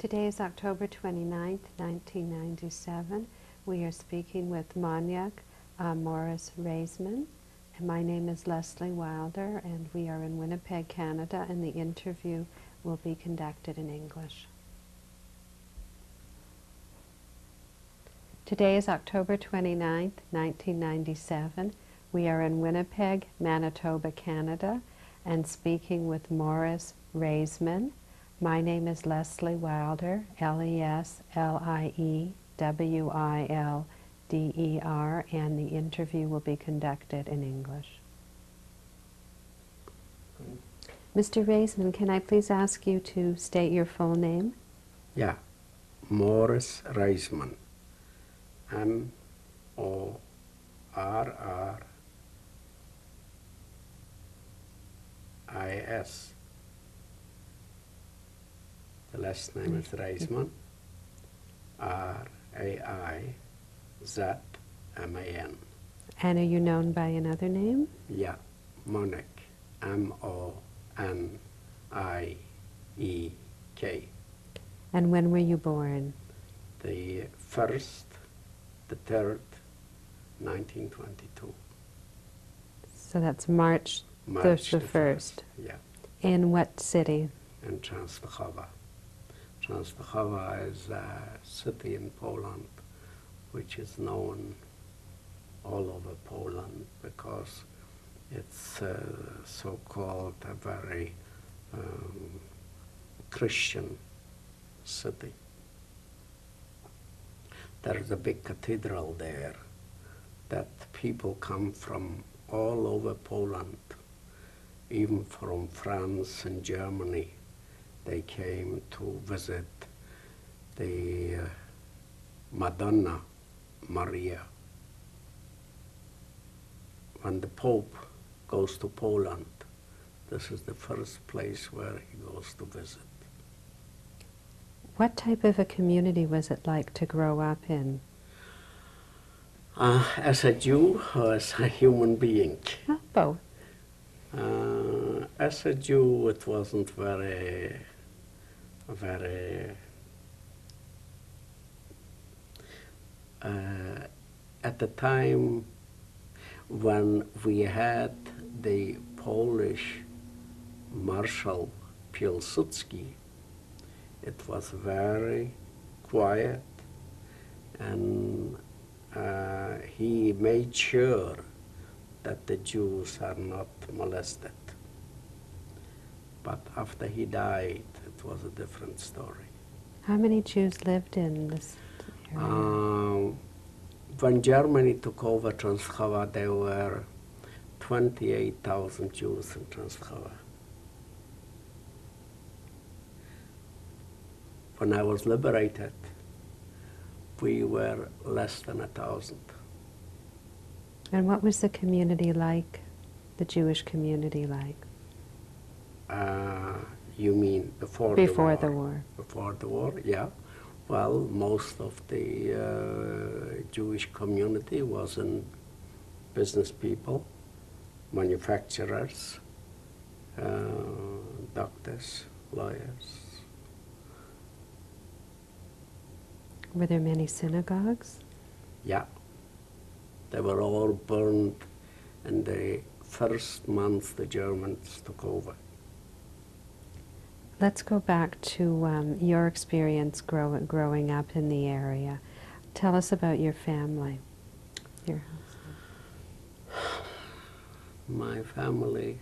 Today is October 29th, 1997. We are speaking with Moniek Morris Raizman. And my name is Leslie Wilder, and we are in Winnipeg, Canada, and the interview will be conducted in English. Today is October 29th, 1997. We are in Winnipeg, Manitoba, Canada, and speaking with Morris Raizman. My name is Leslie Wilder, L-E-S-L-I-E-W-I-L-D-E-R, and the interview will be conducted in English. Mr. Raizman, can I please ask you to state your full name? Yeah, Morris Raizman. M-O-R-R-I-S. The last name is Raizman. R-A-I-Z-M-A-N. And are you known by another name? Yeah, Moniek. M-O-N-I-E-K. And when were you born? The 1st, the 3rd, 1922. So that's March the 1st. Yeah. In what city? In Częstochowa. Częstochowa is a city in Poland which is known all over Poland because it's so-called a very Christian city. There is a big cathedral there that people come from all over Poland, even from France and Germany. They came to visit the Madonna Maria. When the Pope goes to Poland, this is the first place where he goes to visit. What type of a community was it like to grow up in? As a Jew or as a human being? Both. As a Jew, it wasn't very at the time when we had the Polish Marshal Piłsudski, it was very quiet, and he made sure that the Jews are not molested. But after he died, it was a different story. How many Jews lived in this area? When Germany took over Częstochowa, there were 28,000 Jews in Częstochowa. When I was liberated, we were less than 1,000. And what was the community like, the Jewish community like? You mean before the war? Before the war, yeah. Well, most of the Jewish community was in business people, manufacturers, doctors, lawyers. Were there many synagogues? Yeah. They were all burned in the first month the Germans took over. Let's go back to your experience growing up in the area. Tell us about your family, your household. My family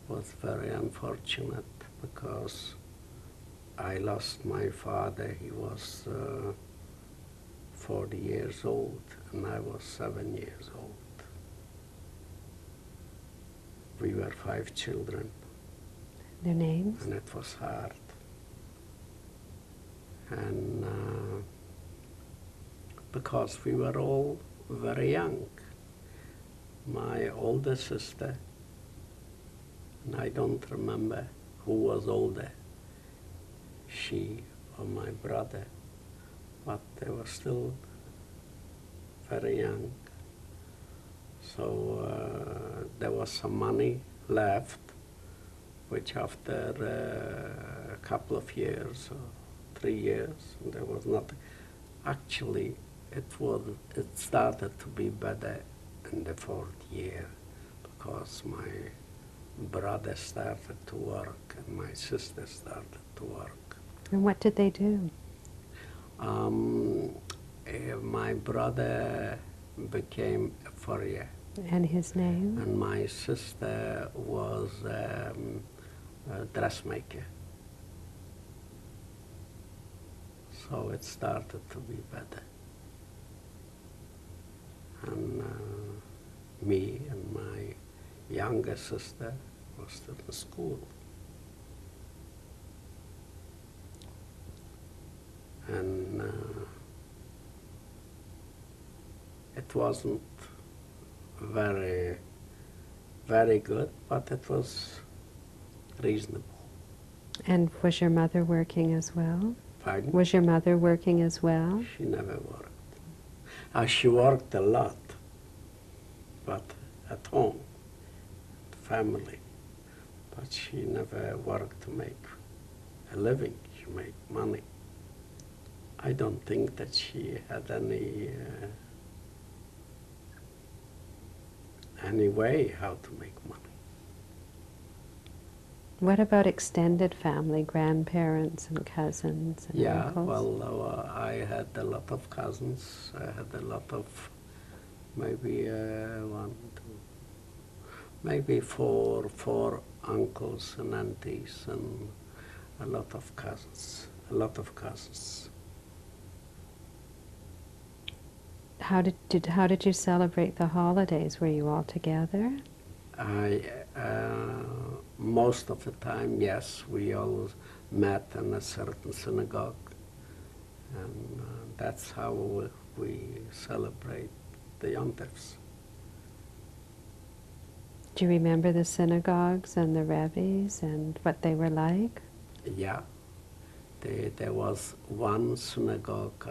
was very unfortunate because I lost my father. He was 40 years old, and I was 7 years old. We were 5 children. Their names? And it was hard. And because we were all very young. My older sister, and I don't remember who was older, she or my brother, but they were still very young. So there was some money left, which after a couple of years, or 3 years, and there was nothing. Actually, it started to be better in the 4th year because my brother started to work and my sister started to work. And what did they do? My brother became a furrier. And his name? And my sister was a dressmaker. So it started to be better. And me and my younger sister was still in school. And it wasn't very, very good, but it was reasonable. And was your mother working as well? Pardon? Was your mother working as well? She never worked. She worked a lot, but at home, family. But she never worked to make a living. She made money. I don't think that she had any way how to make money. What about extended family, grandparents and cousins and Yeah, uncles? well, I had a lot of cousins. I had a lot of, maybe maybe four uncles and aunties and a lot of cousins. How did you celebrate the holidays? Were you all together? Most of the time, yes, we all met in a certain synagogue, and that's how we celebrate the Yom Tovs. Do you remember the synagogues and the rabbis and what they were like? Yeah, there was one synagogue.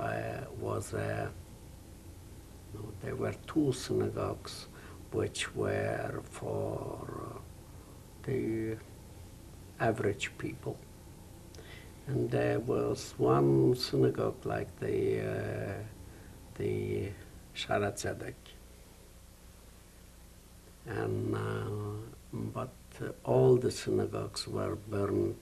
There were 2 synagogues which were for the average people. And there was one synagogue like the Shaara Tzedek. And, but all the synagogues were burned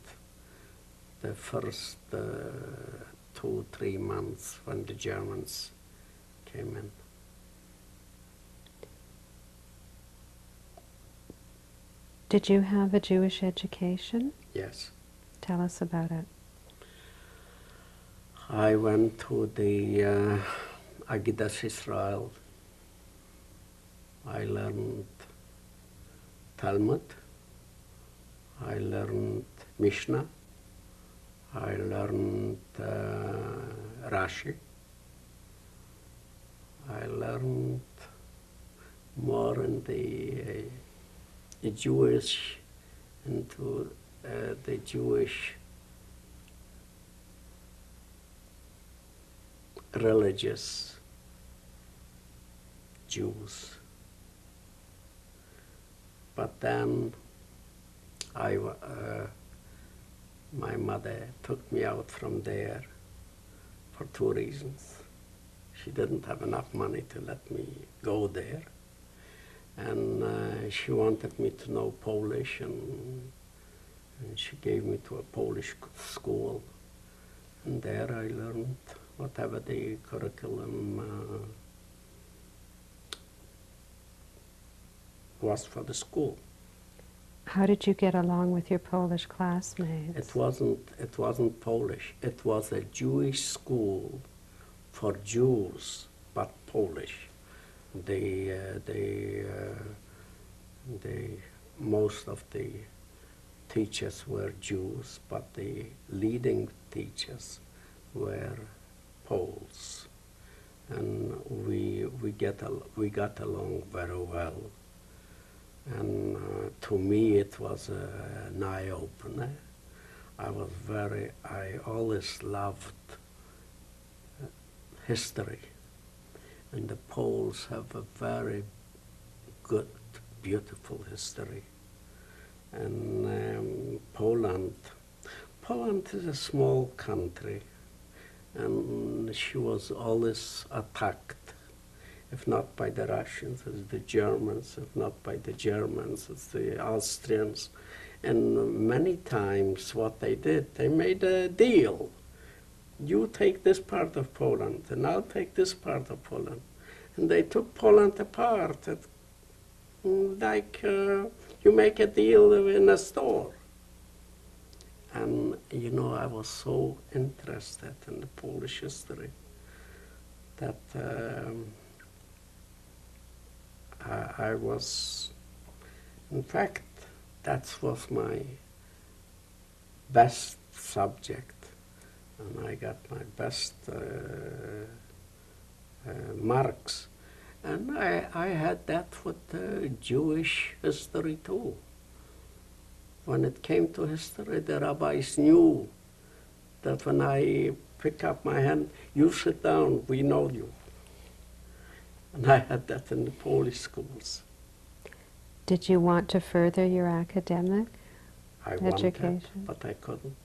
the first 2-3 months when the Germans came in. Did you have a Jewish education? Yes. Tell us about it. I went to the Agudas Israel. I learned Talmud. I learned Mishnah. I learned Rashi. I learned more in the Jewish, into the Jewish religious Jews. But then my mother took me out from there for 2 reasons. She didn't have enough money to let me go there. And she wanted me to know Polish, and she gave me to a Polish school. And there I learned whatever the curriculum was for the school. How did you get along with your Polish classmates? It wasn't Polish. It was a Jewish school for Jews, but Polish. Most of the teachers were Jews, but the leading teachers were Poles, and we got along very well. And to me, it was an eye-opener. I always loved history. And the Poles have a very good, beautiful history. And Poland Poland is a small country, and she was always attacked, if not by the Russians, it's the Germans, if not by the Germans, it's the Austrians. And many times what they did, they made a deal. You take this part of Poland, and I'll take this part of Poland. And they took Poland apart, like you make a deal in a store. And, you know, I was so interested in the Polish history that I was, in fact, that was my best subject. And I got my best marks. And I had that with Jewish history too. When it came to history, the rabbis knew that when I pick up my hand, you sit down, we know you. And I had that in the Polish schools. Did you want to further your academic education? Wanted, but I couldn't.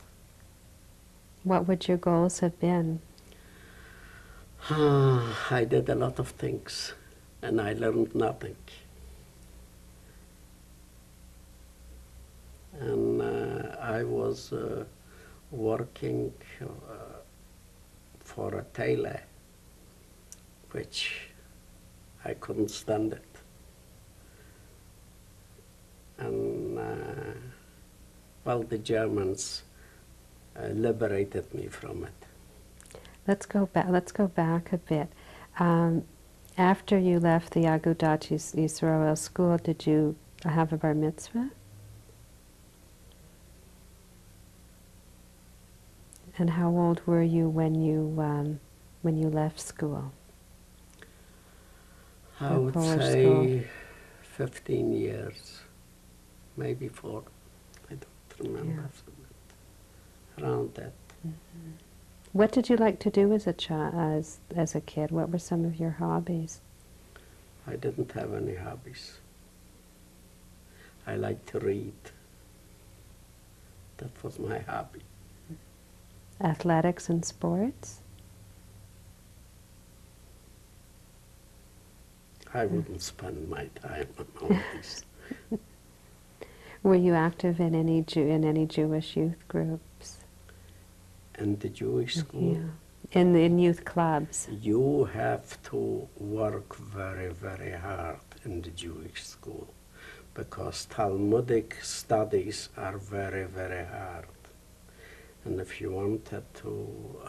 What would your goals have been? I did a lot of things, and I learned nothing. And I was working for a tailor, which I couldn't stand it. And well, the Germans liberated me from it. Let's go back a bit. After you left the Agudat Yisrael school, did you have a bar mitzvah? And how old were you when you left school? I would say 15 years, maybe 4. I don't remember. Yeah. Around that. Mm-hmm. What did you like to do as a as a kid? What were some of your hobbies? I didn't have any hobbies. I liked to read. That was my hobby. Athletics and sports? I wouldn't spend my time on all this. Were you active in any Jewish youth groups? In the Jewish school? Yeah. In youth clubs? You have to work very, very hard in the Jewish school because Talmudic studies are very, very hard. And if you wanted to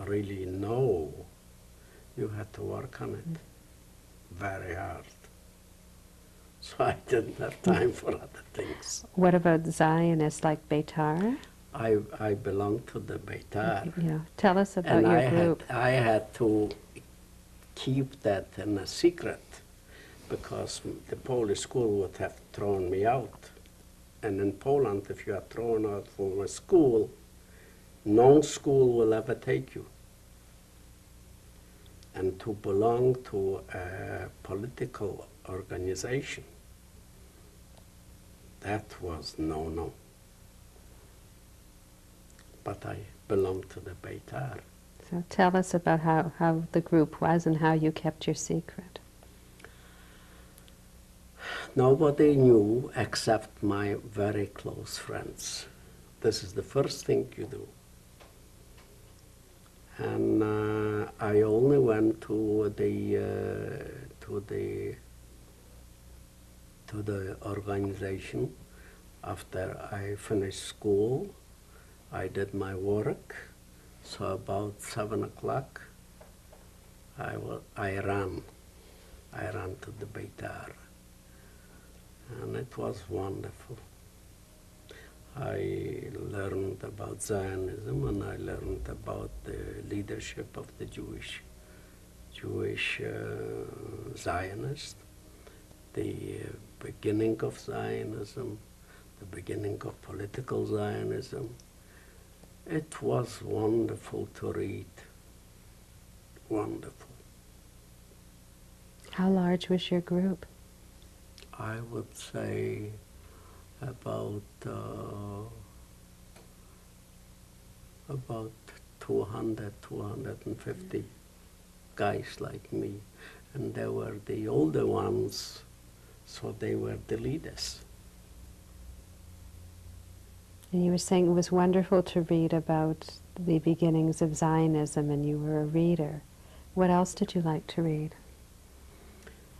really know, you had to work on it very hard. So I didn't have time for other things. What about Zionists like Beitar? I belonged to the Beitar. Yeah. Tell us about your group. I had to keep that in a secret because the Polish school would have thrown me out. And in Poland, if you are thrown out from a school, no school will ever take you. And to belong to a political organization, that was no. But I belonged to the Beitar. So tell us about how the group was and how you kept your secret. Nobody knew except my very close friends. This is the first thing you do. And I only went to the organization after I finished school. I did my work, so about 7 o'clock I ran to the Beitar, and it was wonderful. I learned about Zionism, and I learned about the leadership of the Jewish Zionists, the beginning of Zionism, the beginning of political Zionism. It was wonderful to read, wonderful. How large was your group? I would say about about 200, 250 guys like me. And they were the older ones, so they were the leaders. And you were saying it was wonderful to read about the beginnings of Zionism, and you were a reader. What else did you like to read?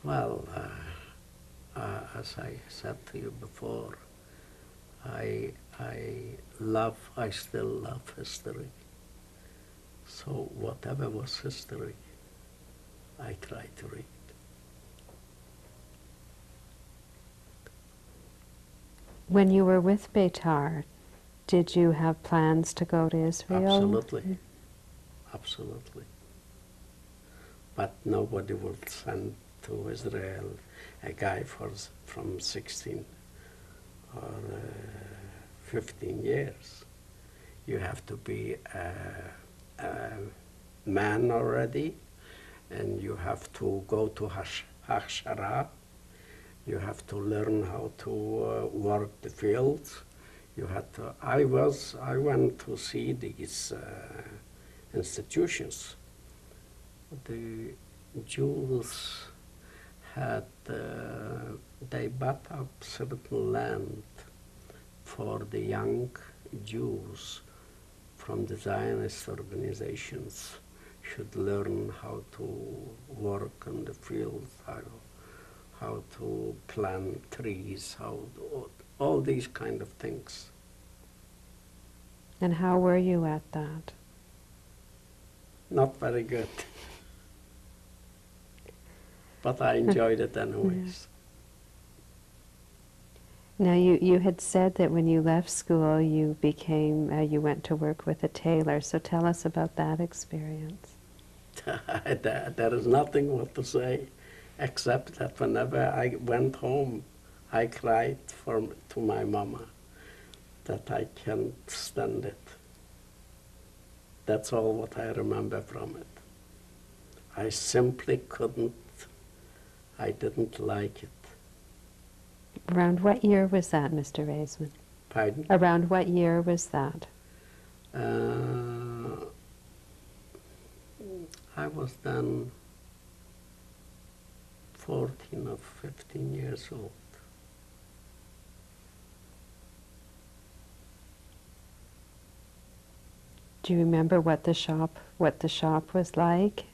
Well, as I said to you before, I still love history. So whatever was history, I try to read. When you were with Beitar, did you have plans to go to Israel? Absolutely, absolutely. But nobody would send to Israel a guy from 16 or 15 years. You have to be a man already, and you have to go to Hachshara. You have to learn how to work the fields. I went to see these institutions. The Jews had, they bought up certain land for the young Jews from the Zionist organizations should learn how to work in the fields, how to plant trees, all these kind of things. And how were you at that? Not very good. But I enjoyed it anyways. Now, you had said that when you left school, you went to work with a tailor. So tell us about that experience. There is nothing more to say, except that whenever I went home, I cried to my mama that I can't stand it. That's all what I remember from it. I simply couldn't, I didn't like it. Around what year was that, Mr. Raizman? Pardon? Around what year was that? I was then 14 or 15 years old. Do you remember what the shop was like?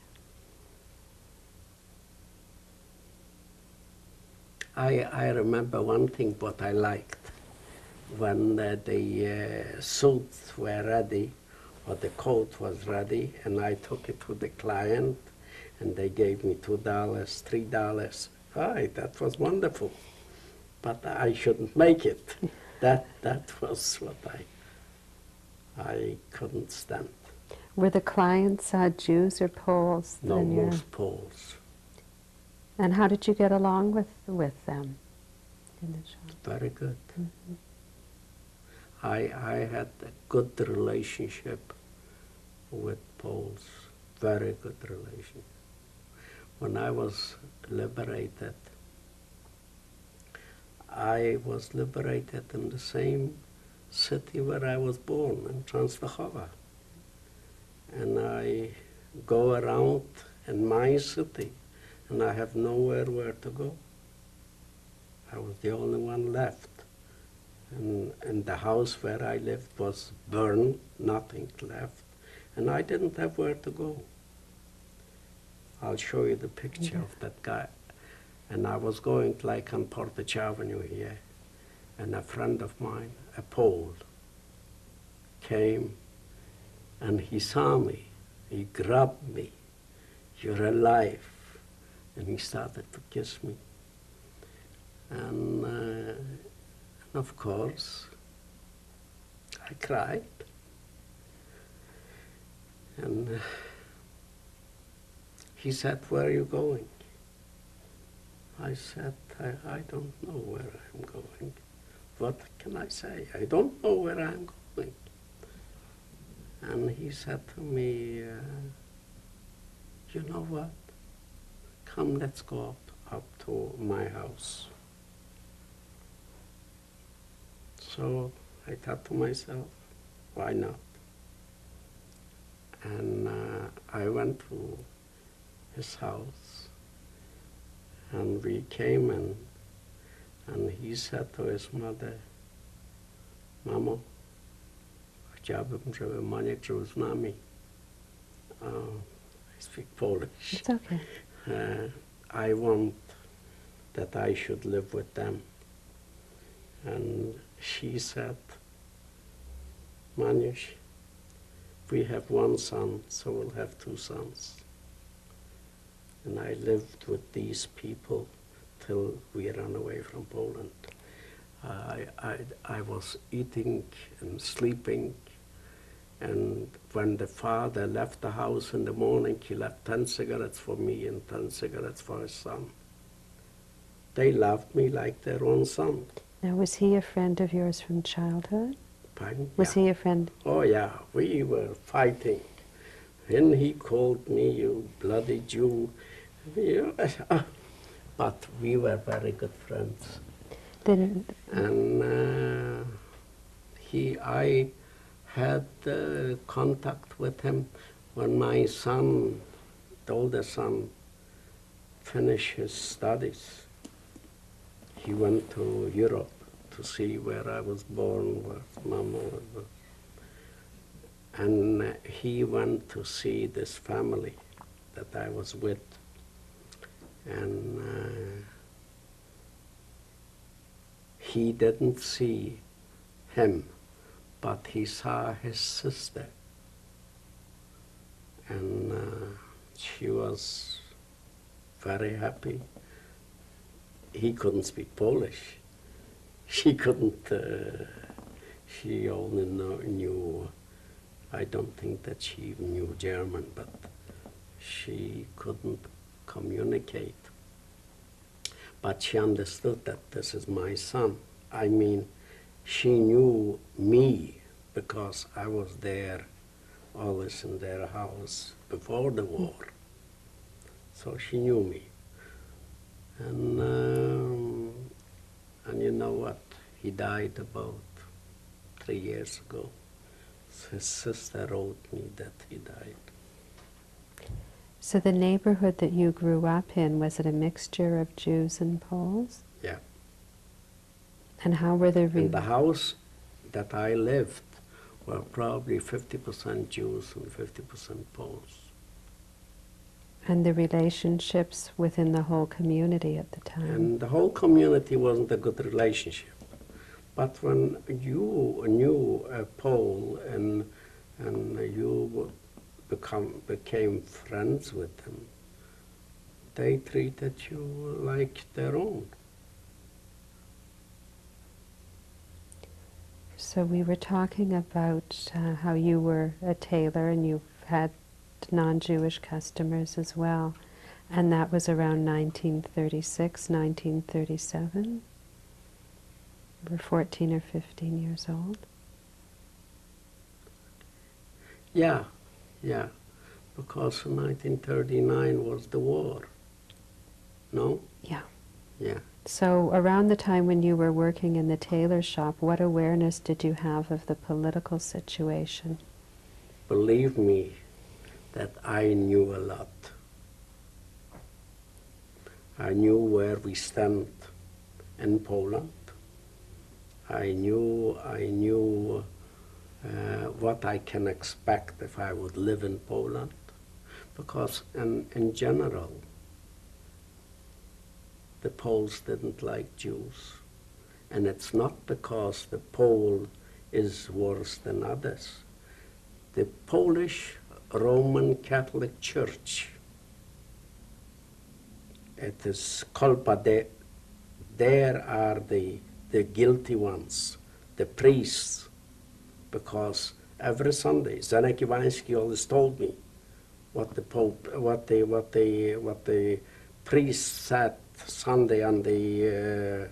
I remember one thing what I liked. When the suits were ready, or the coat was ready, and I took it to the client, and they gave me $2, $3. That was wonderful. But I shouldn't make it. That was what I couldn't stand. Were the clients Jews or Poles? No, most Poles. And how did you get along with them in the shop? Very good. Mm-hmm. I had a good relationship with Poles, very good relation. When I was liberated, I was liberated in the same city where I was born, in Transdachova. And I go around in my city, and I have nowhere where to go. I was the only one left. And the house where I lived was burned, nothing left, and I didn't have where to go. I'll show you the picture of that guy. And I was going like on Portage Avenue here, and a friend of mine, a Pole, came, and he saw me. He grabbed me. "You're alive." And he started to kiss me. And of course, I cried. And he said, "Where are you going?" I said, I don't know where I'm going. What can I say? I don't know where I'm going. And he said to me, "You know what? Come, let's go up to my house." So I thought to myself, why not? And I went to his house, and we came in, and he said to his mother, "Mamo, chciałbym, żeby Moniek żył z nami." I speak Polish. It's okay. I want that I should live with them. And she said, "Maniusz, we have one son, so we'll have two sons." And I lived with these people till we ran away from Poland. I was eating and sleeping, and when the father left the house in the morning, he left 10 cigarettes for me and 10 cigarettes for his son. They loved me like their own son. Now, was he a friend of yours from childhood? Pardon? Was he a friend? Oh yeah, we were fighting. And he called me, "You bloody Jew." But we were very good friends. Then, And I had contact with him when my son, the older son, finished his studies. He went to Europe to see where I was born, where Mama was. And he went to see this family that I was with. And he didn't see him, but he saw his sister. And she was very happy. He couldn't speak Polish. She couldn't, she only knew, I don't think that she even knew German, but she couldn't communicate. But she understood that this is my son. I mean, she knew me because I was there, always in their house before the war. So she knew me. And you know what? He died about 3 years ago. His sister wrote me that he died. so the neighborhood that you grew up in, was it a mixture of Jews and Poles? Yeah. And how were the... In the house that I lived were probably 50% Jews and 50% Poles. And the relationships within the whole community at the time? And the whole community wasn't a good relationship. But when you knew a Pole and you became friends with them, they treated you like their own. So we were talking about how you were a tailor and you've had non-Jewish customers as well. And that was around 1936, 1937? You were 14 or 15 years old? Yeah, because in 1939 was the war. No? Yeah. Yeah. So around the time when you were working in the tailor shop, what awareness did you have of the political situation? Believe me, that I knew a lot. I knew where we stand in Poland. I knew what I can expect if I would live in Poland, because in general, the Poles didn't like Jews. And it's not because the Pole is worse than others. The Polish Roman Catholic Church, it is culpa, there are the guilty ones, the priests, because every Sunday, Zenek Iwański always told me what the Pope, what the priests said Sunday on the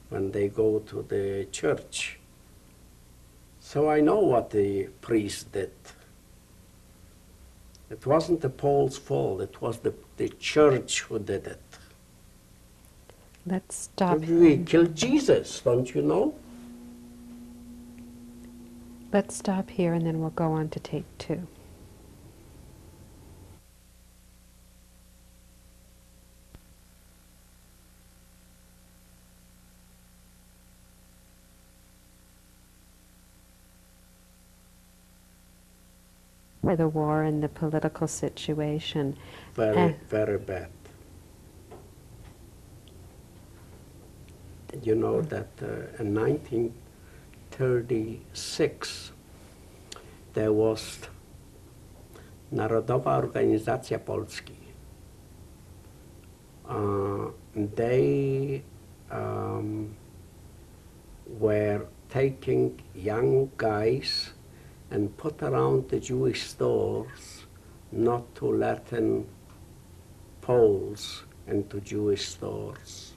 when they go to the church. So I know what the priest did. It wasn't the Poles' fault, it was the church who did it. Let's stop. We killed Jesus, don't you know? Let's stop here and then we'll go on to take 2. for the war and the political situation. Very, very bad. You know that in 1936 there was Narodowa Organizacja Polski. They were taking young guys and put around the Jewish stores not to let in Poles into Jewish stores.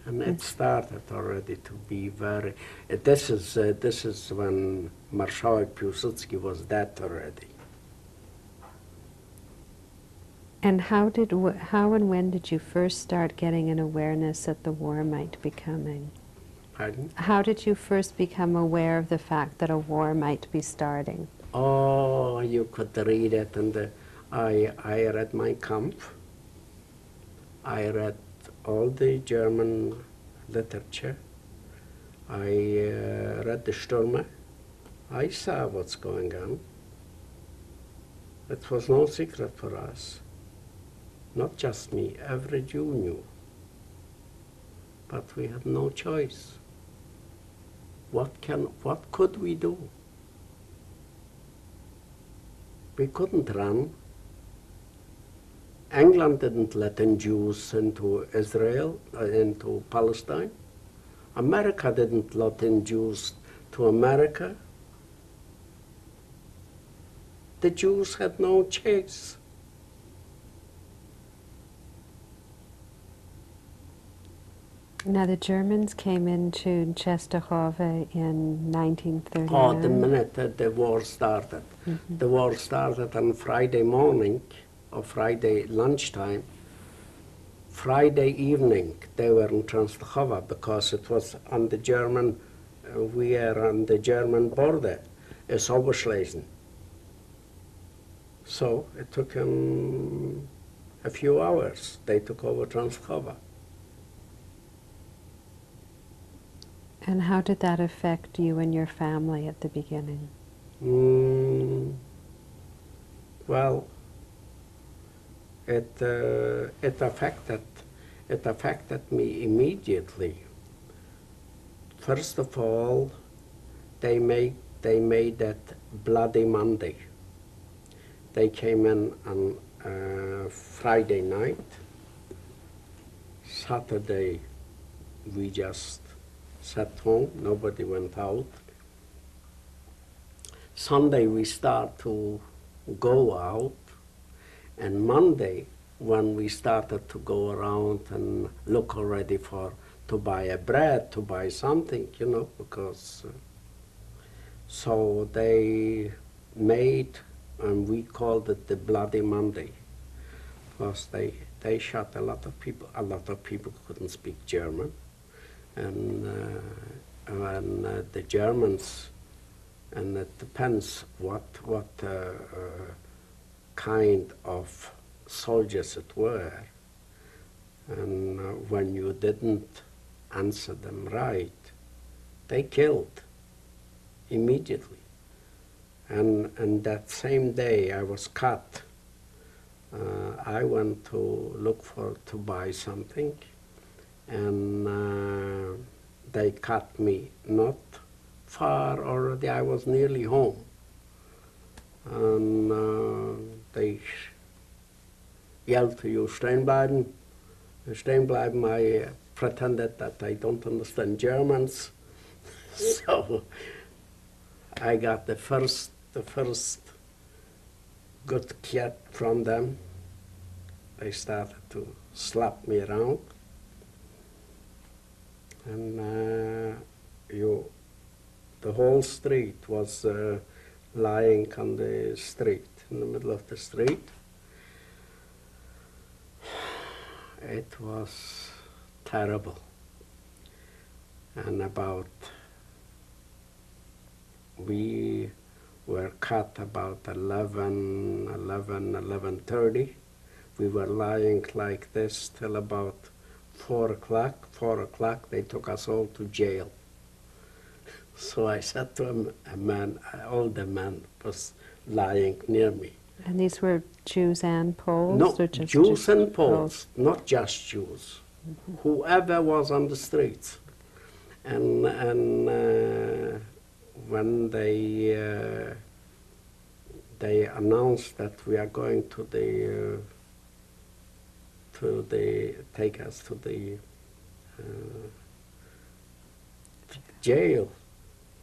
And it started already to be very. This is when Marszałek Piłsudski was dead already. And how and when did you first start getting an awareness that the war might be coming? Pardon? How did you first become aware of the fact that a war might be starting? Oh, you could read it, and I read Mein Kampf. I read all the German literature. I read the Stürme. I saw what's going on. It was no secret for us. Not just me, every Jew knew. But we had no choice. What could we do? We couldn't run. England didn't let in Jews into Israel, into Palestine. America didn't let in Jews to America. The Jews had no choice. Now the Germans came into Czestochowa in 1939. Oh, the minute that the war started. Mm-hmm. The war started on Friday morning or Friday lunchtime. Friday evening they were in Czestochowa because it was on the German, we are on the German border, it's Oberschlesien. So it took them a few hours. They took over Czestochowa. And how did that affect you and your family at the beginning? Well, it affected me immediately. First of all, they made that Bloody Monday. They came in on Friday night. Saturday, we just sat home, nobody went out. Sunday we start to go out, and Monday when we started to go around and look already to buy a bread, to buy something, you know, because so they made, and we called it the Bloody Monday, because they shot a lot of people couldn't speak German. And the Germans, and it depends what kind of soldiers it were, and when you didn't answer them right, they killed immediately. And that same day I was cut. I went to look to buy something, and they cut me not far already. I was nearly home, and they yelled to you, "Stehen bleiben, stehen bleiben." I pretended that I don't understand Germans, so I got the first good kick from them. They started to slap me around. And the whole street was lying on the street, in the middle of the street. It was terrible. And we were cut about 11:30. We were lying like this till about 4 o'clock. 4 o'clock, they took us all to jail. So I said to him, an older man was lying near me. And these were Jews and Poles? No, Or just Jews and Poles? Poles, not just Jews. Whoever was on the streets. And when they announced that we are going to take us to the jail.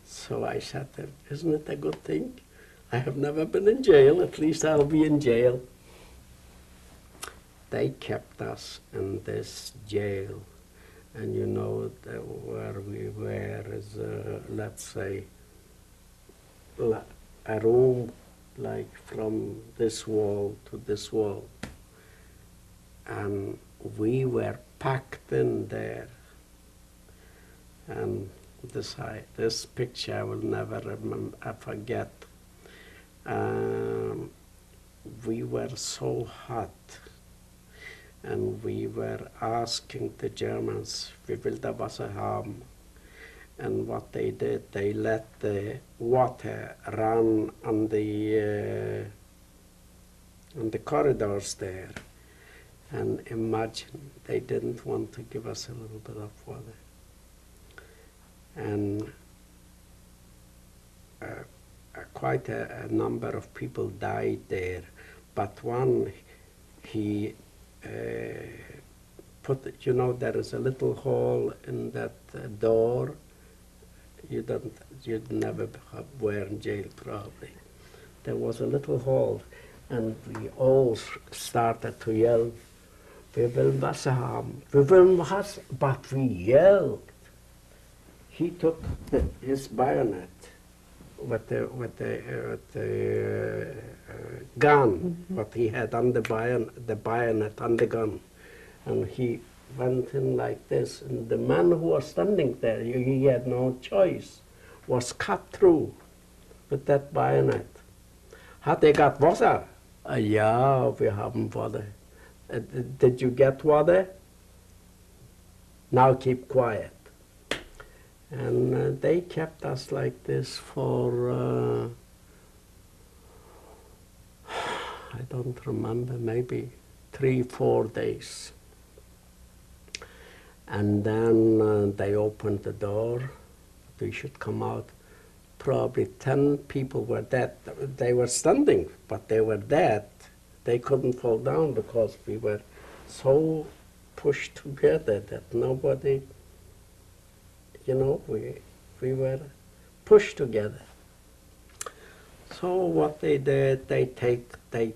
So I said, isn't it a good thing? I have never been in jail, at least I'll be in jail. They kept us in this jail. And you know, where we were is, let's say, a room like from this wall to this wall. And we were packed in there. And this picture I will never forget. We were so hot, and we were asking the Germans, wie will der Wasser haben? And what they did, they let the water run on the corridors there. And imagine, they didn't want to give us a little bit of water. And quite a number of people died there, but one, he put, you know, there is a little hole in that door. You'd never were in jail probably. There was a little hole, and we all started to yell, "Wir wollen Wasser haben, wir wollen Wasser," but we yelled. He took his bayonet with the gun, what he had on the bayonet on the gun, and he went in like this, and the man who was standing there, he had no choice, was cut through with that bayonet. Hat got Wasser? Ja, wir haben Wasser. Did you get water? Now keep quiet. And they kept us like this for, I don't remember, maybe 3-4 days. And then they opened the door. We should come out. Probably 10 people were dead. They were standing, but they were dead. They couldn't fall down because we were so pushed together that nobody, you know, we were pushed together. So what they did, they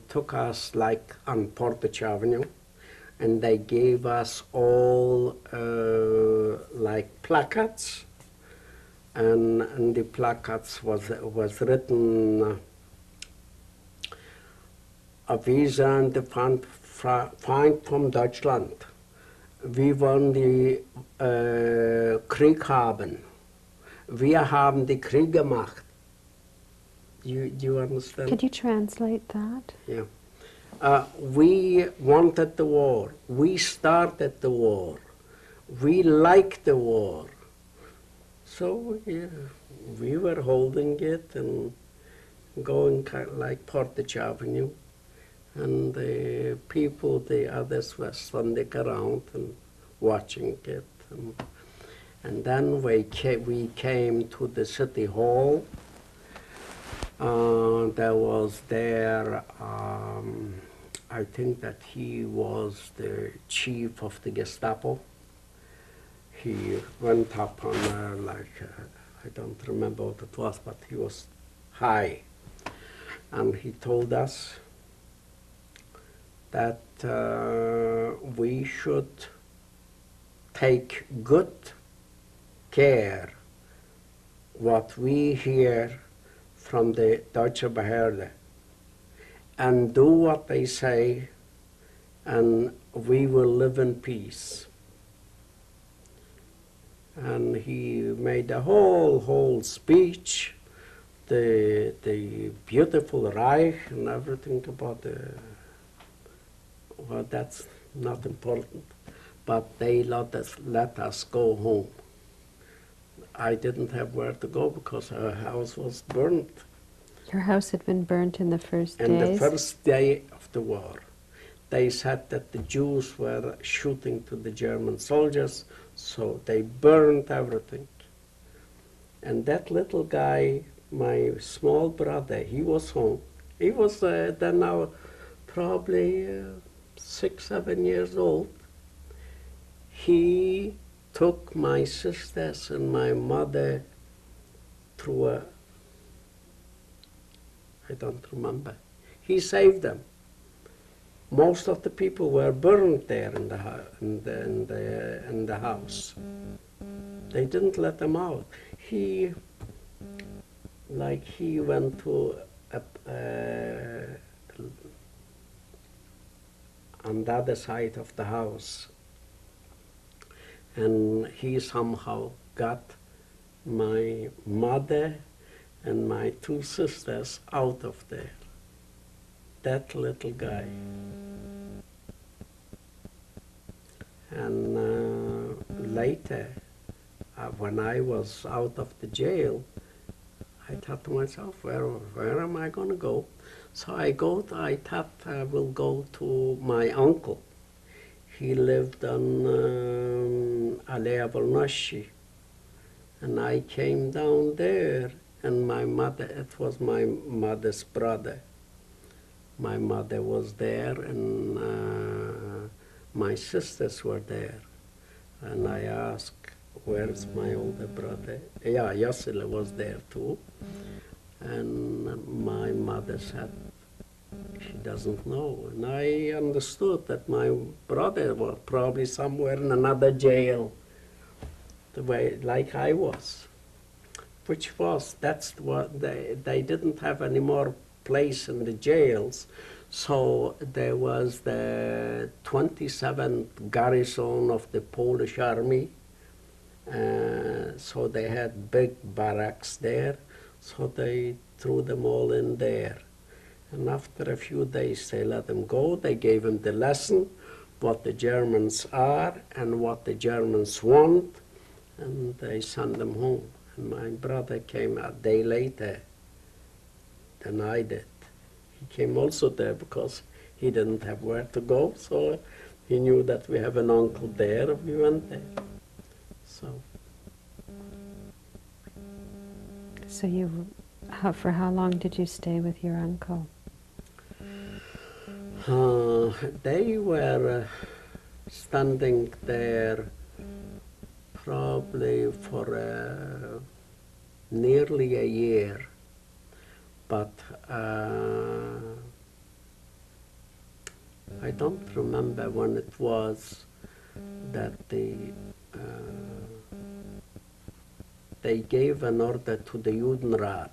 took us like on Portage Avenue, and they gave us all like placards, and the placards was written, wir sind der Feind von Deutschland. Wir wollen die Krieg haben. Wir haben die Krieg gemacht. Do you understand? Could you translate that? Yeah. We wanted the war. We started the war. We liked the war. So yeah, we were holding it and going like Portage Avenue. And the people, the others were standing around and watching it. And then we came to the city hall. There was there, I think that he was the chief of the Gestapo. He went up on I don't remember what it was, but he was high. And he told us that we should take good care what we hear from the Deutsche Behörde and do what they say, and we will live in peace. And he made a whole speech, the beautiful Reich and everything about the. Well, that's not important, but they let us go home. I didn't have where to go because our house was burnt. Your house had been burnt in the first And the days? first day of the war, they said that the Jews were shooting to the German soldiers, so they burned everything. And that little guy, my small brother, he was home. He was then now probably 6, 7 years old. He took my sisters and my mother through a, I don't remember. He saved them. Most of the people were burned there in the house. They didn't let them out. He went to on the other side of the house, and he somehow got my mother and my 2 sisters out of there. That little guy. And later, when I was out of the jail, I thought to myself, where am I going to go? So I thought I will go to my uncle. He lived on Alea Volnoshi. And I came down there, and it was my mother's brother. My mother was there, and my sisters were there. And I asked, where's my older brother? Yeah, Yosile was there too. And my mother said, she doesn't know. And I understood that my brother was probably somewhere in another jail, the way like I was. That's what they didn't have any more place in the jails. So there was the 27th garrison of the Polish army. So they had big barracks there. So they threw them all in there. And after a few days, they let them go. They gave them the lesson, what the Germans are and what the Germans want, and they sent them home. And my brother came a day later than I did. He came also there because he didn't have where to go, so he knew that we have an uncle there. We went there. So for how long did you stay with your uncle? They were standing there probably for nearly a year, but I don't remember when it was that they gave an order to the Judenrat.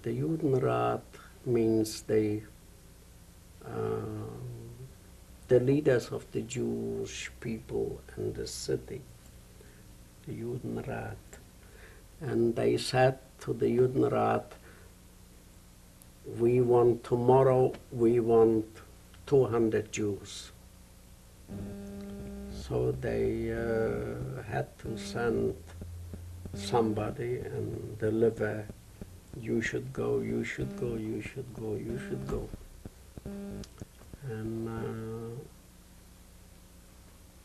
The Judenrat means the leaders of the Jewish people in the city, the Judenrat. And they said to the Judenrat, tomorrow we want 200 Jews. So they had to send somebody and deliver, you should go, you should go, you should go, you should go. And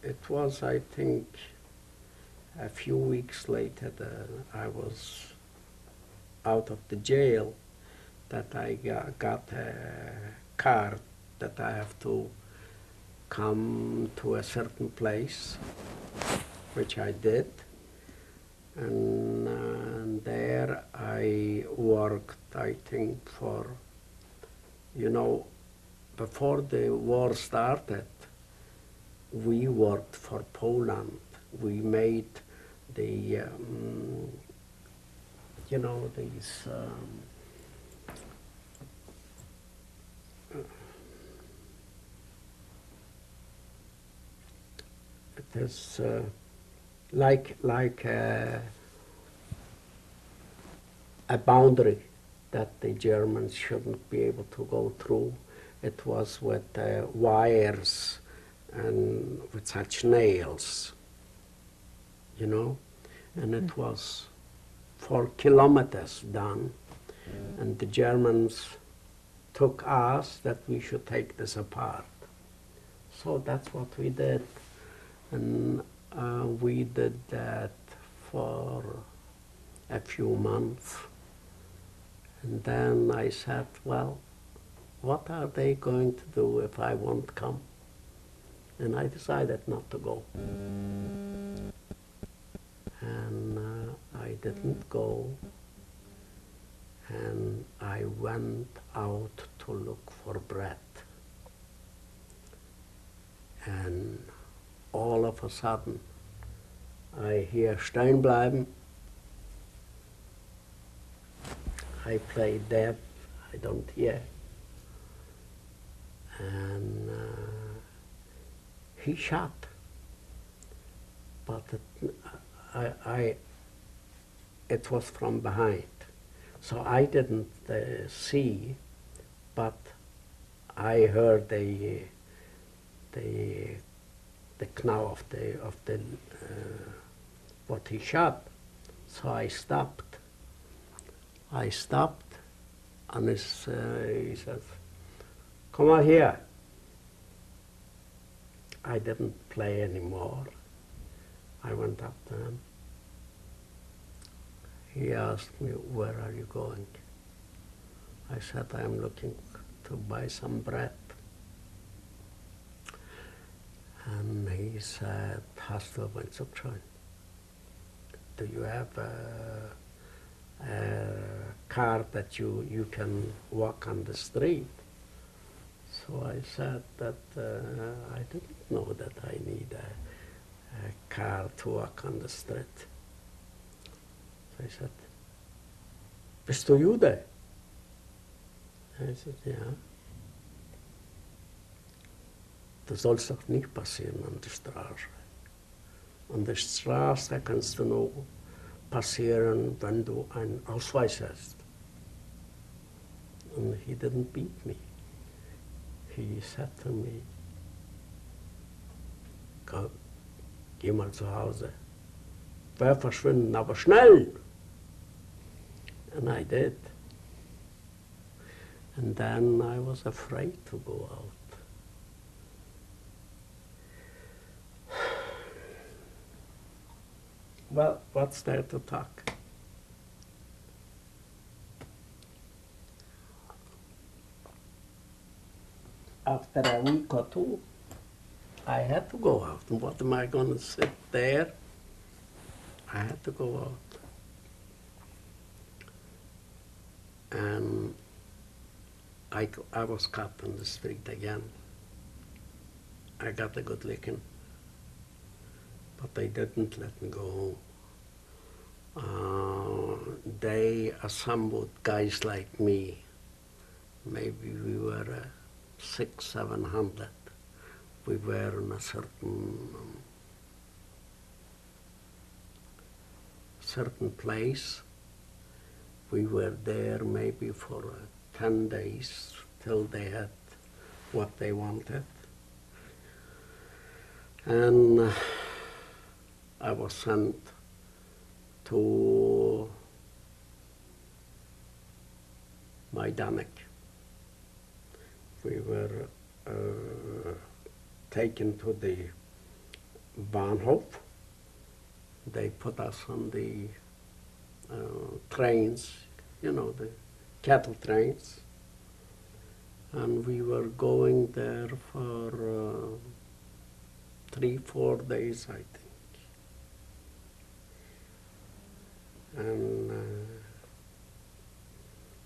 it was, I think, a few weeks later that I was out of the jail that I got a card that I have to come to a certain place, which I did. And there I worked, I think, for, before the war started, we worked for Poland. We made the, these it is like a boundary that the Germans shouldn't be able to go through. It was with wires and with such nails, you know, and it was 4 kilometers down, and the Germans took us that we should take this apart. So that's what we did, and we did that for a few months, and then I said, well, what are they going to do if I won't come? And I decided not to go. And I didn't go, and I went out to look for bread. And all of a sudden, I hear stehen bleiben. I play deaf, I don't hear. And he shot. But it was from behind. So I didn't see, but I heard the knell of the what he shot. So I stopped. And he says, "Come on here." I didn't play anymore. I went up to him. He asked me, "Where are you going?" I said, "I'm looking to buy some bread." And he said, "Hast du ein Zugschein? Do you have a car that you can walk on the street?" So I said that I didn't know that I need a car to walk on the street. So he said, "Bist du Jude?" I said, "Ja." Das soll doch nicht passieren an der Straße. An der Straße kannst du nur passieren, wenn du einen Ausweis hast. And he didn't beat me. He said to me, "Geh mal zu Hause. Wer verschwinden, aber schnell!" And I did. And then I was afraid to go out. Well, what's there to talk? After a week or two, I had to go out. And what am I going to sit there? I had to go out. And I was caught on the street again. I got a good licking, but they didn't let me go. They assembled guys like me. Maybe we were 600-700. We were in a certain place. We were there maybe for 10 days till they had what they wanted. And I was sent to Moniek. We were taken to the Bahnhof. They put us on the trains, you know, the cattle trains. And we were going there for 3-4 days, I think. And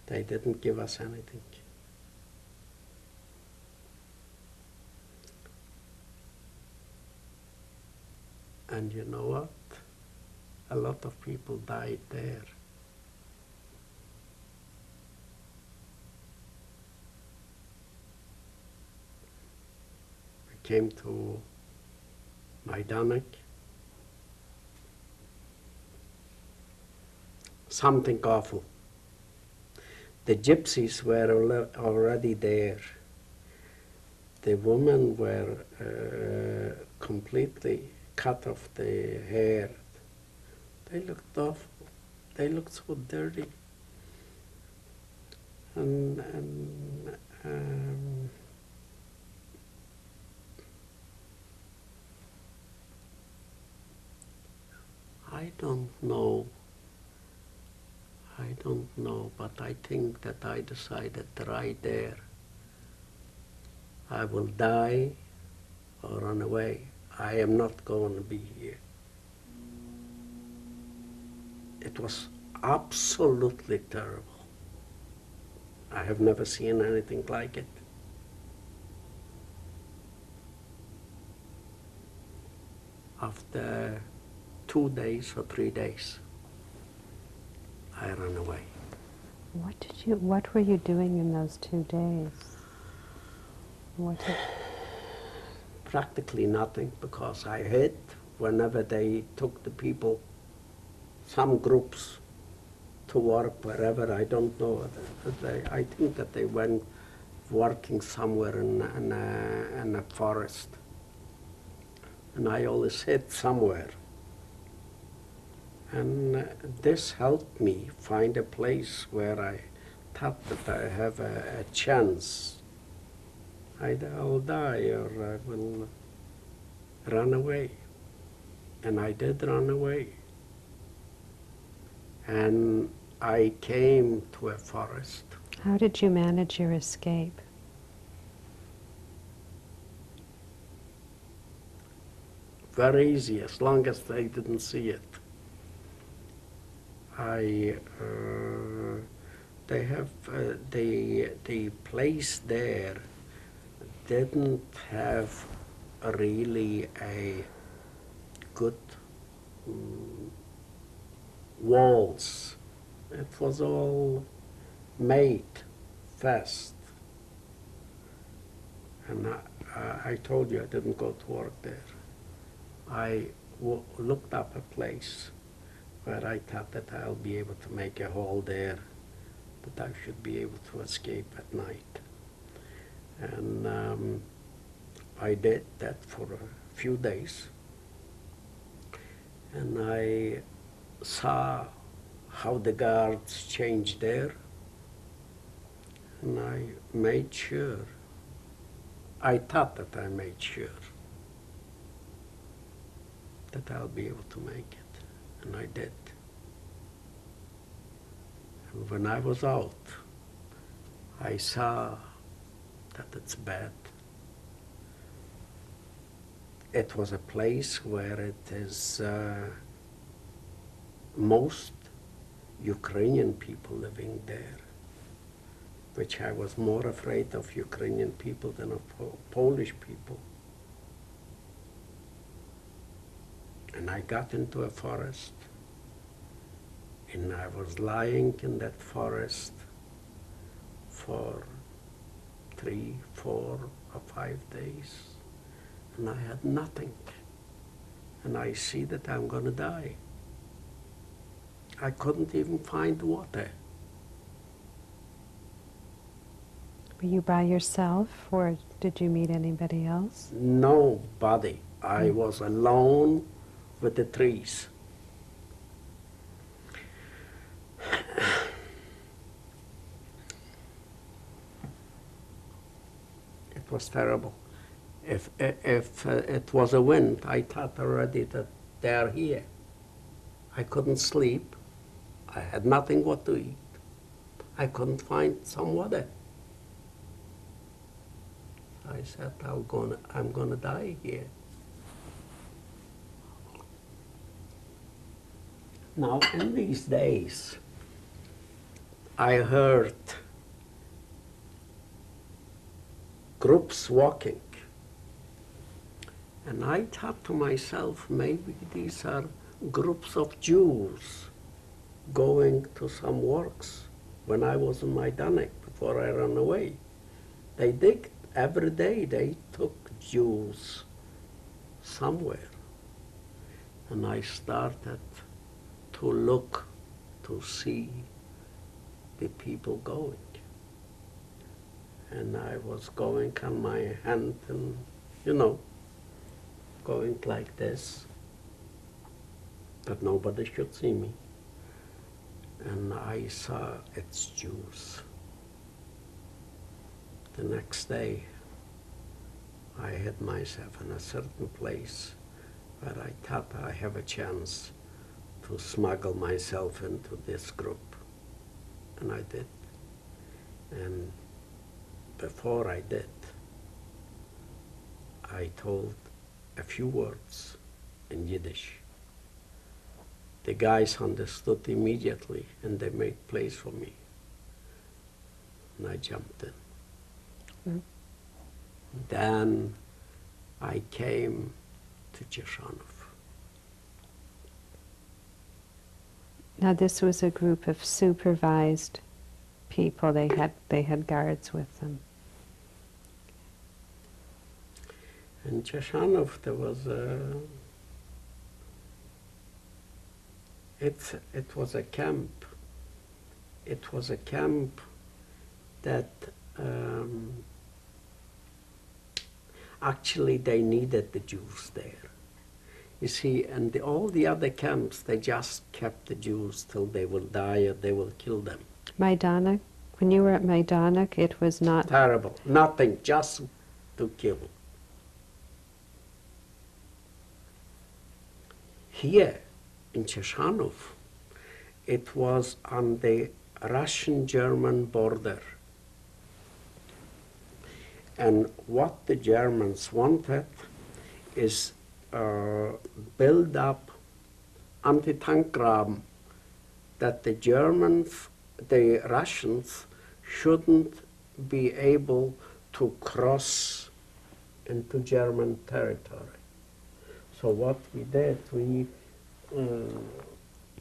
they didn't give us anything. And you know what? A lot of people died there. We came to Moniek. Something awful. The gypsies were already there. The women were completely cut off the hair, They looked awful. They looked so dirty. And I don't know. I don't know, but I think that I decided right there, I will die or run away. I am not going to be here. It was absolutely terrible. I have never seen anything like it. After 2 days or 3 days, I ran away. What were you doing in those 2 days? Practically nothing, because I hid whenever they took the people, some groups, to work wherever, I don't know. I think that they went working somewhere in a forest. And I always hid somewhere. And this helped me find a place where I thought that I have a chance. Either I'll die or I will run away. And I did run away. And I came to a forest. How did you manage your escape? Very easy, as long as they didn't see it. They have the place there didn't have really a good walls. It was all made fast. And I told you I didn't go to work there. I looked up a place where I thought that I'll be able to make a hole there, that I should be able to escape at night. And I did that for a few days. And I saw how the guards changed there. And I made sure, I thought that I made sure that I'll be able to make it. And I did. And when I was out, I saw that it's bad. It was a place where it is most Ukrainian people living there, which I was more afraid of Ukrainian people than of Polish people. And I got into a forest, and I was lying in that forest for 3, 4, or 5 days, and I had nothing. And I see that I'm going to die. I couldn't even find water. Were you by yourself, or did you meet anybody else? Nobody. I was alone with the trees. It was terrible. If it was a wind, I thought already that they are here. I couldn't sleep. I had nothing what to eat. I couldn't find some water. I said, I'm gonna die here. Now, in these days, I heard groups walking. And I thought to myself, maybe these are groups of Jews going to some works when I was in Majdanek, before I ran away. They did, every day they took Jews somewhere. And I started to look to see the people going. And I was going on my hand and, going like this. but nobody should see me. And I saw it's Jews. The next day, I had myself in a certain place where I thought I have a chance to smuggle myself into this group. And I did. And before I did, I told a few words in Yiddish. The guys understood immediately, and they made place for me. And I jumped in. Mm. Then I came to Cheshanov. Now this was a group of supervised people. They had guards with them. In Cheshanov there was it was a camp. It was a camp that actually they needed the Jews there. You see, and all the other camps, they just kept the Jews till they will die or they will kill them. Majdanek, when you were at Majdanek, it was not... Terrible. Nothing, just to kill. Here in Cheshanov, it was on the Russian-German border. And what the Germans wanted is build up anti-tank graben that the Russians shouldn't be able to cross into German territory. So what we did, we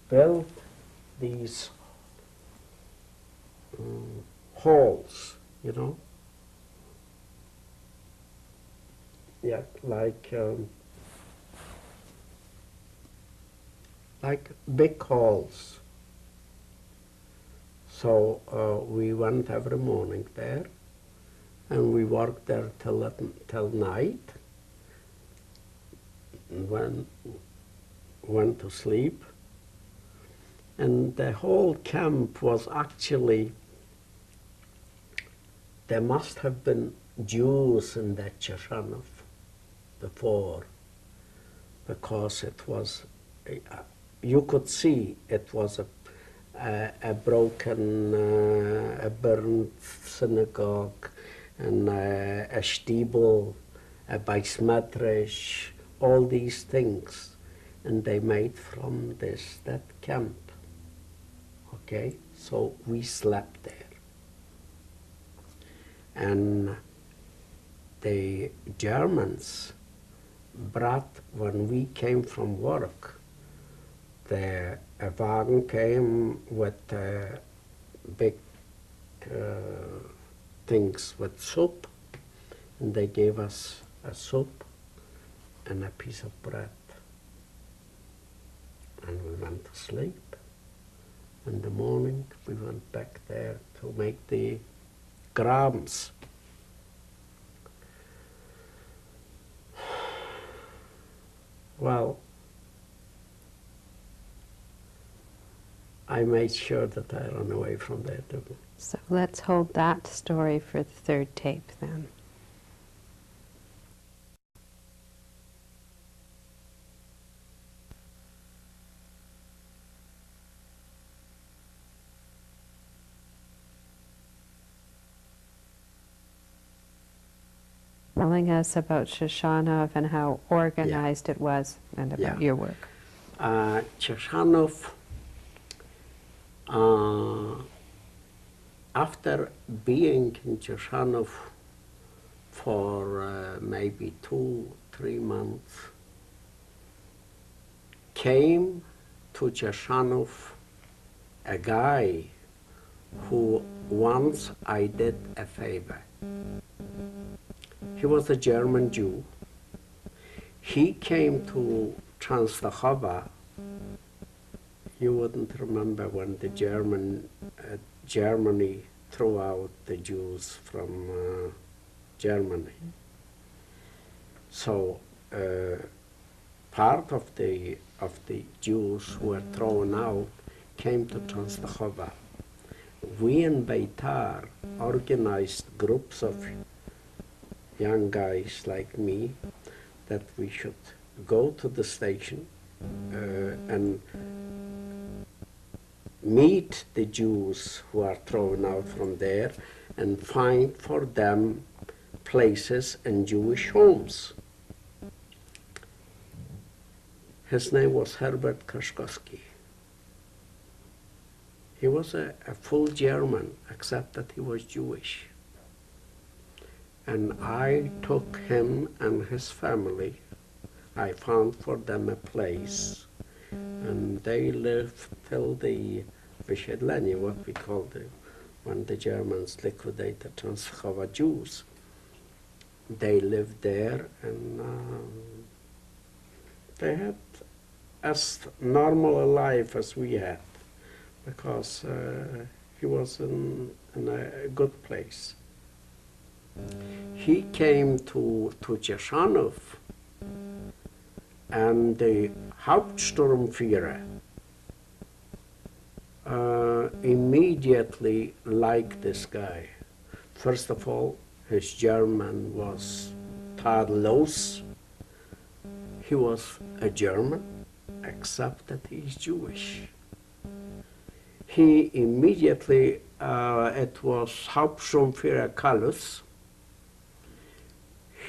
built these halls, you know, yeah, like big halls. So we went every morning there, and we worked there till night, and went to sleep. And the whole camp was actually, there must have been Jews in that Cheshanov before, because it was, you could see it was a broken, a burned synagogue, and a shtibel, a beis medrash, all these things, and they made from that camp. Okay, so we slept there. And the Germans brought, when we came from work, a wagon came with big things with soup, and they gave us a soup and a piece of bread. And we went to sleep. In the morning, we went back there to make the grabens. Well, I made sure that I ran away from there too. So let's hold that story for the third tape then. Telling us about Shoshanov and how organized it was, and about your work. Cheshanov, after being in Cheshanov for maybe 2-3 months, came to Cheshanov a guy who once I did a favor. He was a German Jew. He came to Transdachova. You wouldn't remember when the Germany threw out the Jews from Germany. So part of the of the Jews who were thrown out came to Transdachova. We in Beitar organized groups of young guys like me that we should go to the station and meet the Jews who are thrown out from there and find for them places in Jewish homes. His name was Herbert Kraszkowski. He was a full German, except that he was Jewish. And I took him and his family. I found for them a place. And they lived till the Wysiedlenie, what we call when the Germans liquidated Transdachova Jews. They lived there, and they had as normal a life as we had, because he was in a good place. He came to Cieszanów, and the Hauptsturmführer immediately liked this guy. First of all, his German was tadellos. He was a German, except that he's Jewish. He immediately, it was Hauptsturmführer Kalus.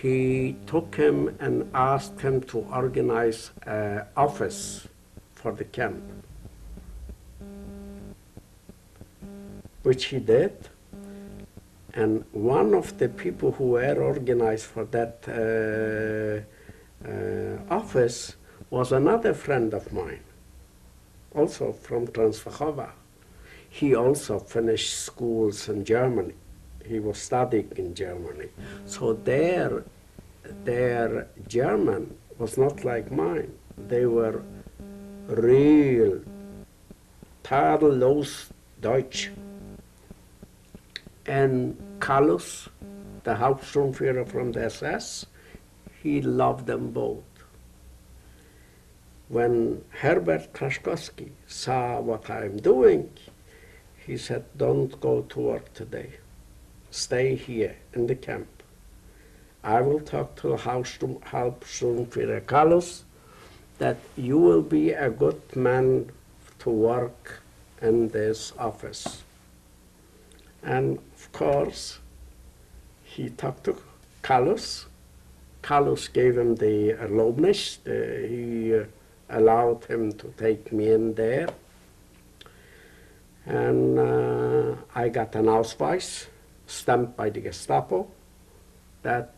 He took him and asked him to organize an office for the camp, which he did. And one of the people who were organized for that office was another friend of mine, also from Transdachova. He also finished schools in Germany. He was studying in Germany. So their German was not like mine. They were real tadellos Deutsch. And Kalus, the Hauptsturmführer from the SS, he loved them both. When Herbert Kraszkowski saw what I'm doing, he said, "Don't go to work today. Stay here in the camp. I will talk to Hauptsturmführer Kalus that you will be a good man to work in this office." And of course, he talked to Kalus. Kalus gave him the Erlaubnis. He allowed him to take me in there. And I got an Ausweis stamped by the Gestapo that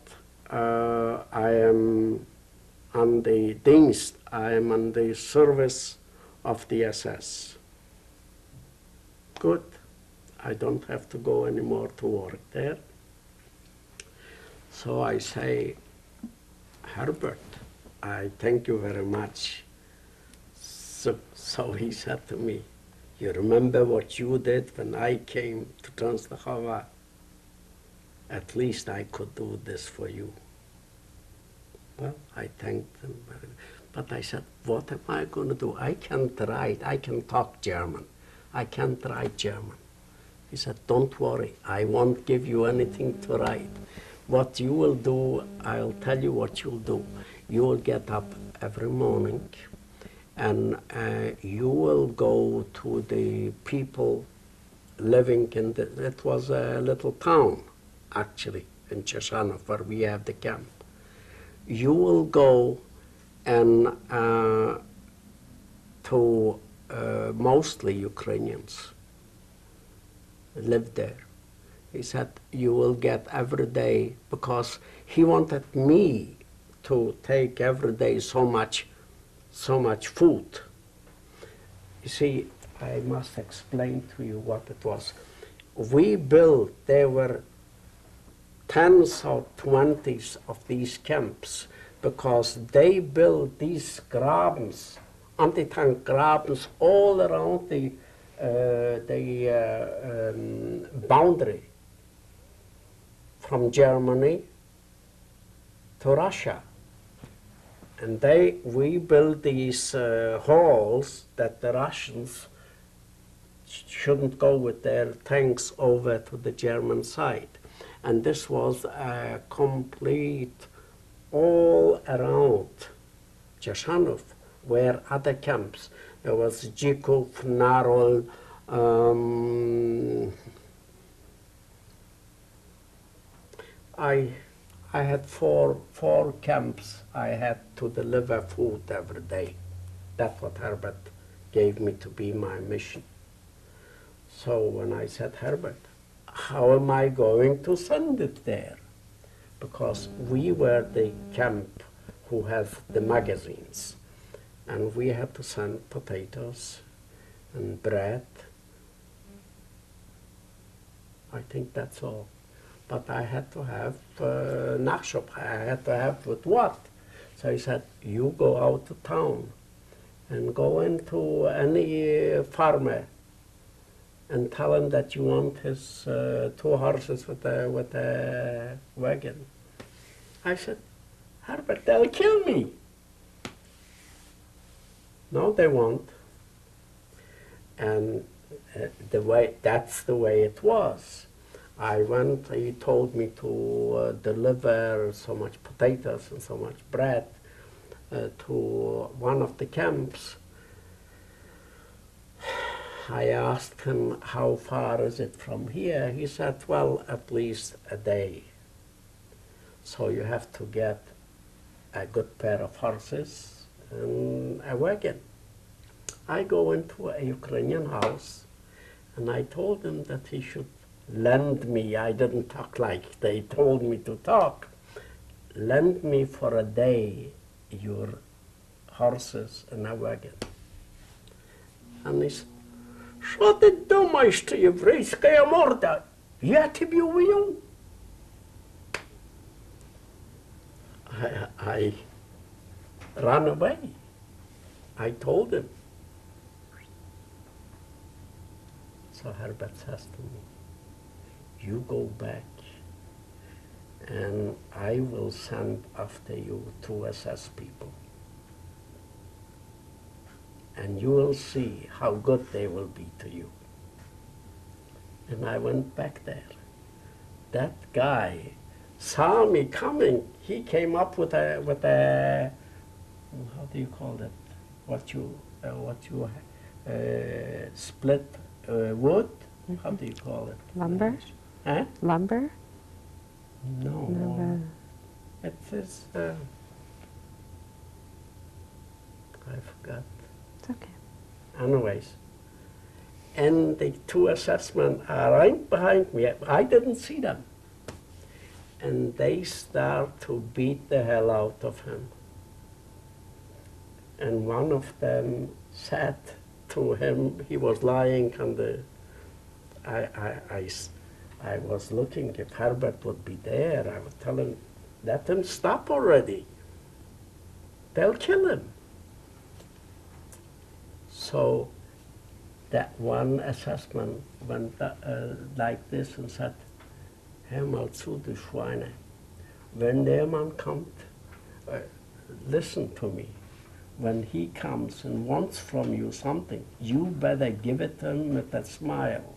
I am on the Dienst, I am on the service of the SS. Good. I don't have to go anymore to work there. So I say, "Herbert, I thank you very much." So he said to me, "You remember what you did when I came to Transdachova? At least I could do this for you." Well, I thanked him very much. But I said, "What am I going to do? I can't write. I can talk German. I can't write German." He said, "Don't worry. I won't give you anything to write. What you will do, I'll tell you what you'll do. You will get up every morning and you will go to the people living in it was a little town, actually, in Cieszanów, where we have the camp. You will go and to mostly Ukrainians live there." He said, "You will get every day," because he wanted me to take every day so much food. You see, I must explain to you what it was. We built, there were tens or 20s of these camps, because they built these grabens, anti-tank grabens, all around the boundary from Germany to Russia. And we built these halls that the Russians shouldn't go with their tanks over to the German side. And this was a complete, all around Chashanov were other camps. There was Zhikov, Narol, I had four camps. I had to deliver food every day. That's what Herbert gave me to be my mission. So when I said, Herbert, how am I going to send it there? Because we were the camp who had the magazines, and we had to send potatoes and bread. I think that's all. But I had to have nachshop. I had to have with what? So he said, you go out to town and go into any farmer and tell him that you want his 2 horses with a wagon. I said, Herbert, they'll kill me. No, they won't. And that's the way it was. I went, he told me to deliver so much potatoes and so much bread to one of the camps. I asked him, how far is it from here? He said, well, at least a day. So you have to get a good pair of horses and a wagon. I go into a Ukrainian house, and I told him that he should lend me, I didn't talk like they told me to talk, lend me for a day your horses and a wagon. And he said, що ти думаєш, ти єврейська морда? Я тебе убью. I ran away. I told him. So Herbert says to me, you go back and I will send after you 2 SS people. And you will see how good they will be to you. And I went back there. That guy saw me coming. He came up with a how do you call it? What you split wood? Mm-hmm. How do you call it? Lumber? Huh? Lumber? No. It is, I forgot. It's okay. Anyways, and the 2 assessmen are right behind me. I didn't see them. And they start to beat the hell out of him. And one of them said to him, he was lying on the, I was looking if Herbert would be there. I would tell him, let him stop already. They'll kill him. So that one assessment went like this and said, hör mal zu, du Schweine. Wenn der Mann kommt, listen to me. When he comes and wants from you something, you better give it to him with a smile.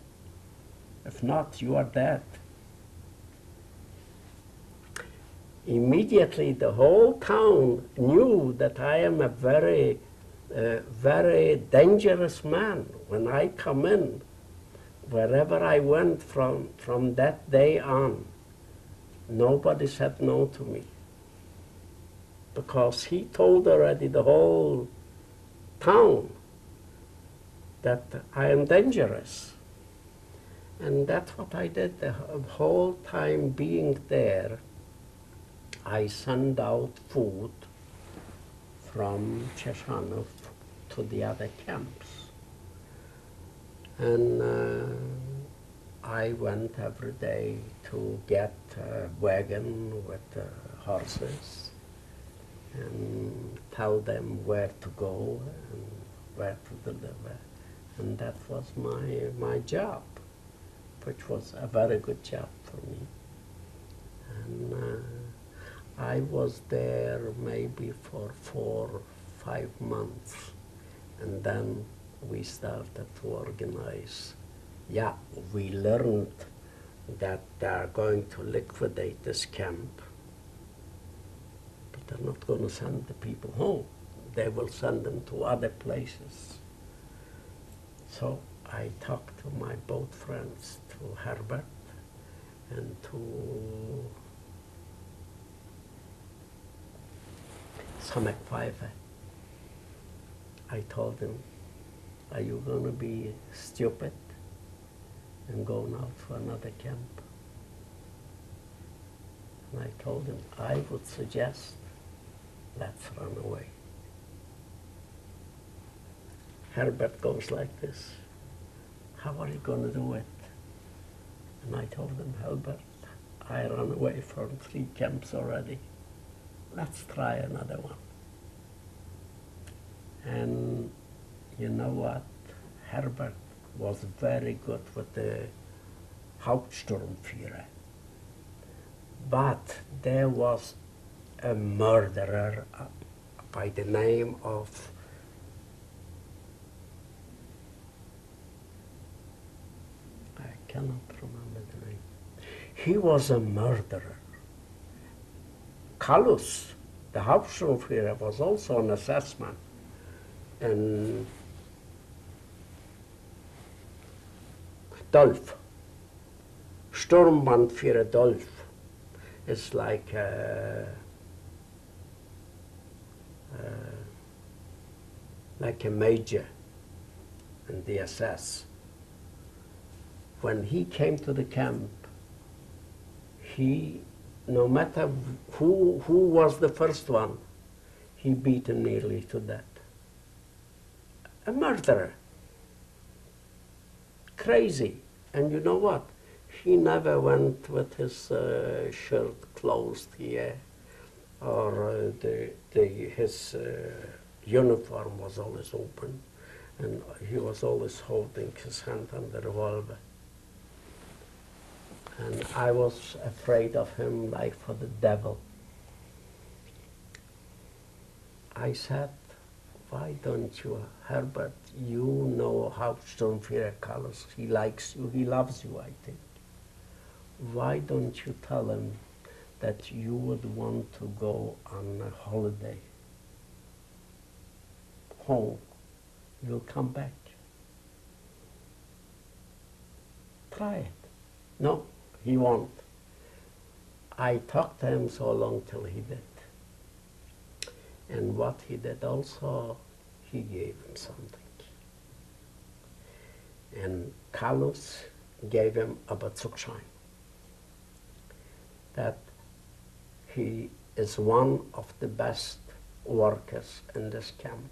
If not, you are dead. Immediately, the whole town knew that I am a very dangerous man. When I come in, wherever I went from that day on, nobody said no to me. Because he told already the whole town that I am dangerous. And that's what I did the whole time being there. I sent out food from Cheshanov to the other camps. And I went every day to get a wagon with horses and tell them where to go and where to deliver. And that was my job, which was a very good job for me. And I was there maybe for 4 or 5 months, and then we started to organize. Yeah, we learned that they are going to liquidate this camp, but they're not going to send the people home. They will send them to other places. So I talked to my both friends, to Herbert and to Samek Pfeiffer. I told him, are you going to be stupid and going out to another camp? And I told him, I would suggest, let's run away. Herbert goes like this, how are you going to do it? And I told him, Herbert, I ran away from 3 camps already. Let's try another one. And you know what? Herbert was very good with the Hauptsturmführer. But there was a murderer by the name of I cannot remember the name. He was a murderer. Kallus, the Hauptsturmführer, was also an assessman. And Dolph, Sturmbannführer Dolph, is like a major in the SS. When he came to the camp, he, no matter who was the first one, he beat him nearly to death. A murderer. Crazy. And you know what? He never went with his shirt closed here, or his uniform was always open, and he was always holding his hand on the revolver. And I was afraid of him like for the devil. I said, why don't you, Herbert, you know how Sturmführer Kallus, he likes you, he loves you, I think. Why don't you tell him that you would want to go on a holiday home? You'll come back. Try it. No, he won't. I talked to him so long till he did. And what he did also, he gave him something. And Kallus gave him a Bezugschein, that he is one of the best workers in this camp.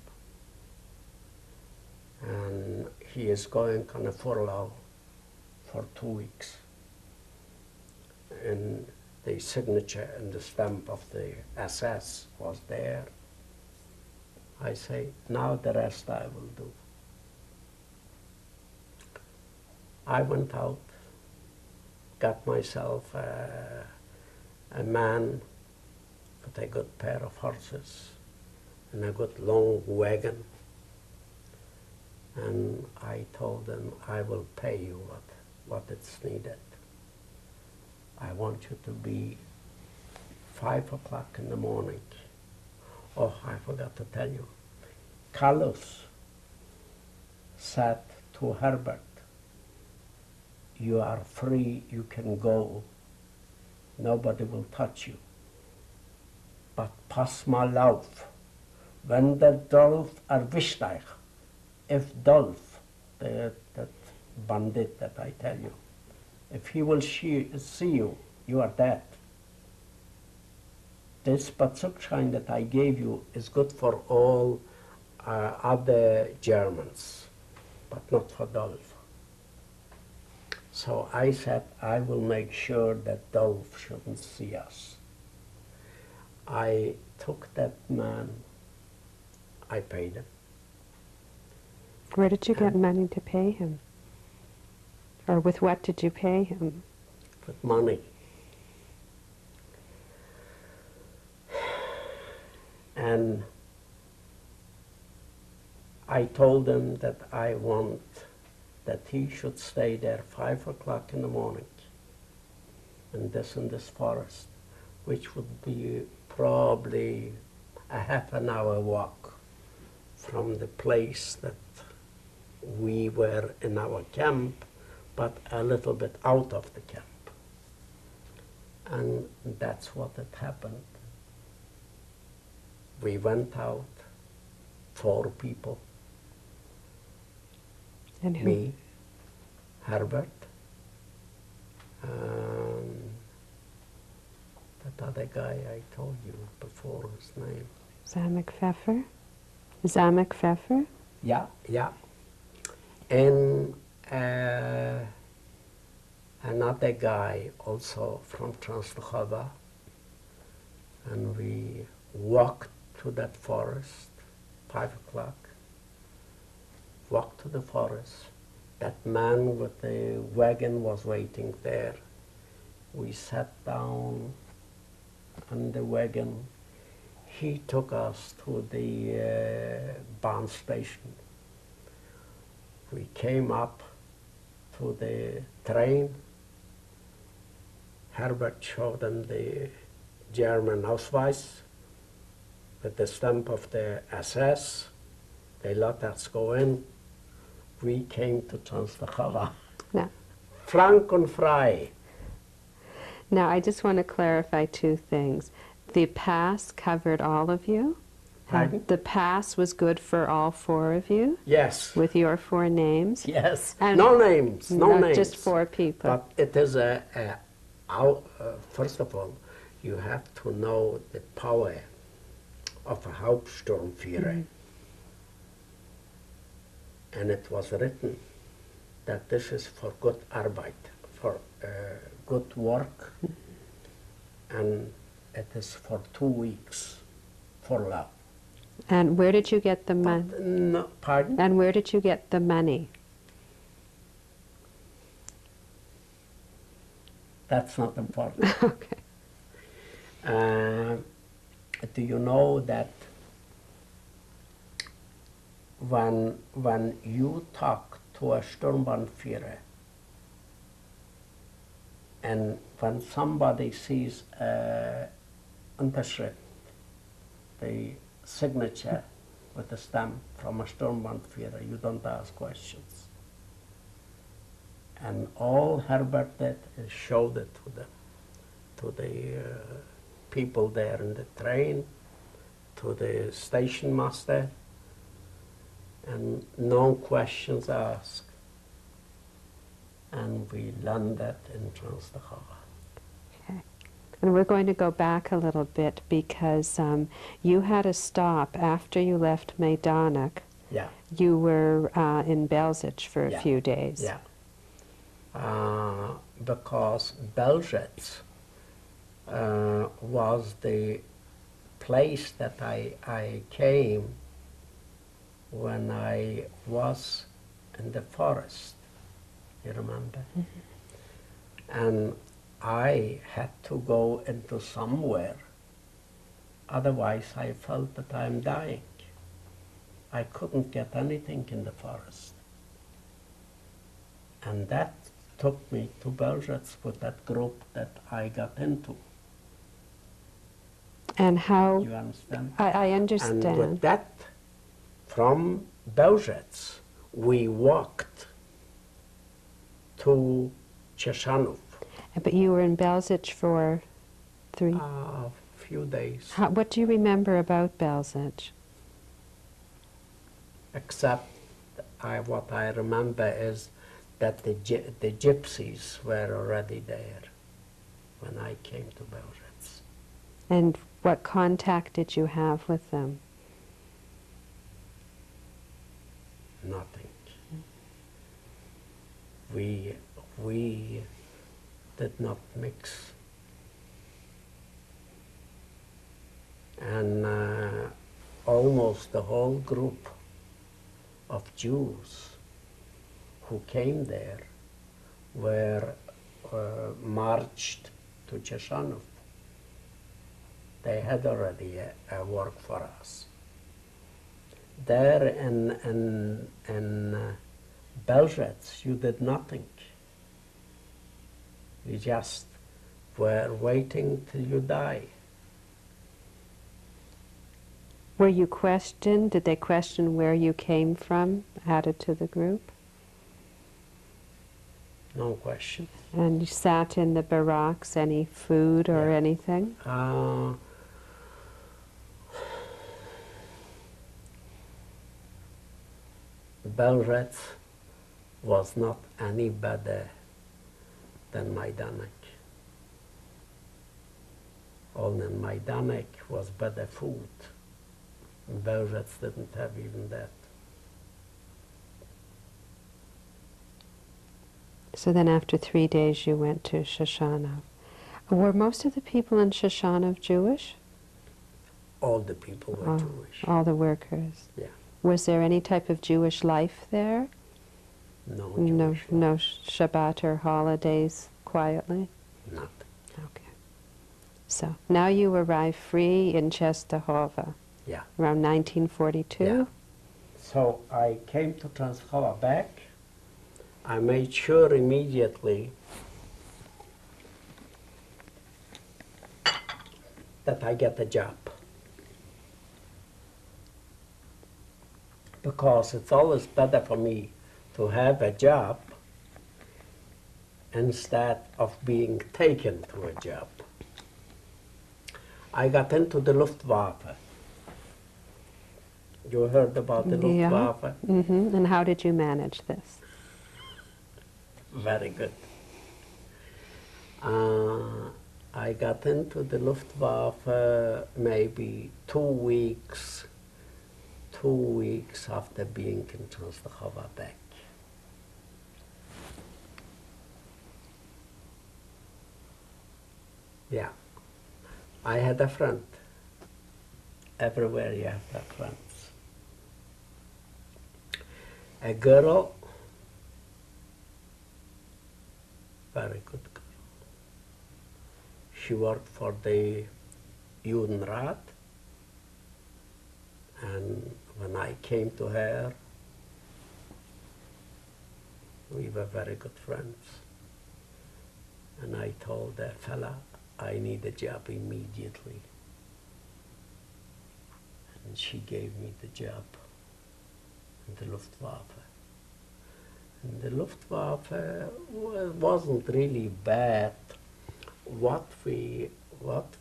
And he is going on a furlough for 2 weeks. And the signature and the stamp of the SS was there. I say, now the rest I will do. I went out, got myself a man with a good pair of horses and a good long wagon. And I told them, I will pay you what it's needed. I want you to be 5 o'clock in the morning. Oh, I forgot to tell you. Kallus said to Herbert, you are free, you can go. Nobody will touch you. But pass mal auf. Wenn der Dolph erwischt euch, if Dolph, that bandit that I tell you, if he will see you, you are dead. This Bezugschein that I gave you is good for all other Germans, but not for Dolph. So I said, I will make sure that Dolph shouldn't see us. I took that man, I paid him. Where did you get money to pay him? Or with what did you pay him? With money. And I told him that I want that he should stay there 5 o'clock in the morning in this forest, which would be probably a half an hour walk from the place that we were in our camp, but a little bit out of the camp. And that's what had happened. We went out, 4 people. And who? Me, Herbert, that other guy I told you before, his name. Zamek Pfeffer? Zamek Pfeffer? Yeah, yeah. And another guy also from Transnachova. And we walked to that forest, 5 o'clock. Walked to the forest. That man with the wagon was waiting there. We sat down on the wagon. He took us to the barn station. We came up to the train. Herbert showed them the German Ausweis with the stamp of the SS. They let us go in. We came to Transnachova. No. Frank und frei. Now, I just want to clarify 2 things. The pass covered all of you? Pardon? The pass was good for all 4 of you? Yes. With your 4 names? Yes. And no names. No not names. just 4 people. But it is first of all, you have to know the power of a Hauptsturmführer. Mm-hmm. And it was written that this is for good Arbeit, for good work, and it is for 2 weeks for love. And where did you get the money? No, pardon? And where did you get the money? That's not important. Okay. Do you know that when you talk to a Sturmbannführer, and when somebody sees Unterschrift, the signature with a stamp from a Sturmbannführer, you don't ask questions. And all Herbert did is showed it to them, to the people there in the train, to the station master, and no questions asked. And we landed in Transnachova. Okay. And we're going to go back a little bit because you had a stop after you left Majdanek. Yeah. You were in Belzec for a Yeah. few days. Yeah. Because Belzec was the place that I came when I was in the forest, you remember? Mm-hmm. And I had to go into somewhere, otherwise I felt that I'm dying. I couldn't get anything in the forest. And that took me to Belzec with that group that I got into. And how? You understand? I understand. And with that, from Belzec, we walked to Cheshanov. But you were in Belzec for 3? A few days. What do you remember about Belzec? Except what I remember is that the gypsies were already there when I came to Belzec. And what contact did you have with them? Nothing. We did not mix. And almost the whole group of Jews who came there were marched to Cheshanov. They had already work for us. There in Belgrade, you did nothing. You just were waiting till you die. Were you questioned? Did they question where you came from, added to the group? No question. And you sat in the barracks, any food or Yeah. anything? Belgrade was not any better than Majdanek. Only in Majdanek was better food. Belgrade didn't have even that. So then after 3 days you went to Shoshanov. Were most of the people in Shoshanov Jewish? All the people were Jewish. All the workers? Yeah. Was there any type of Jewish life there? No No, Jewish no life. Shabbat or holidays quietly? Nothing. Okay. So now you arrive free in Czestochowa Yeah. around 1942? Yeah. So I came to Transchowa back. I made sure immediately that I get a job. Because it's always better for me to have a job instead of being taken to a job. I got into the Luftwaffe. You heard about the Luftwaffe? Mm-hmm. And how did you manage this? Very good. I got into the Luftwaffe maybe 2 weeks after being in Częstochowa back. Yeah. I had a friend. Everywhere you have to have friends. A girl, very good girl. She worked for the Judenrat, and when I came to her, we were very good friends. And I told that fella, I need a job immediately. And she gave me the job in the Luftwaffe. And the Luftwaffe wasn't really bad. What we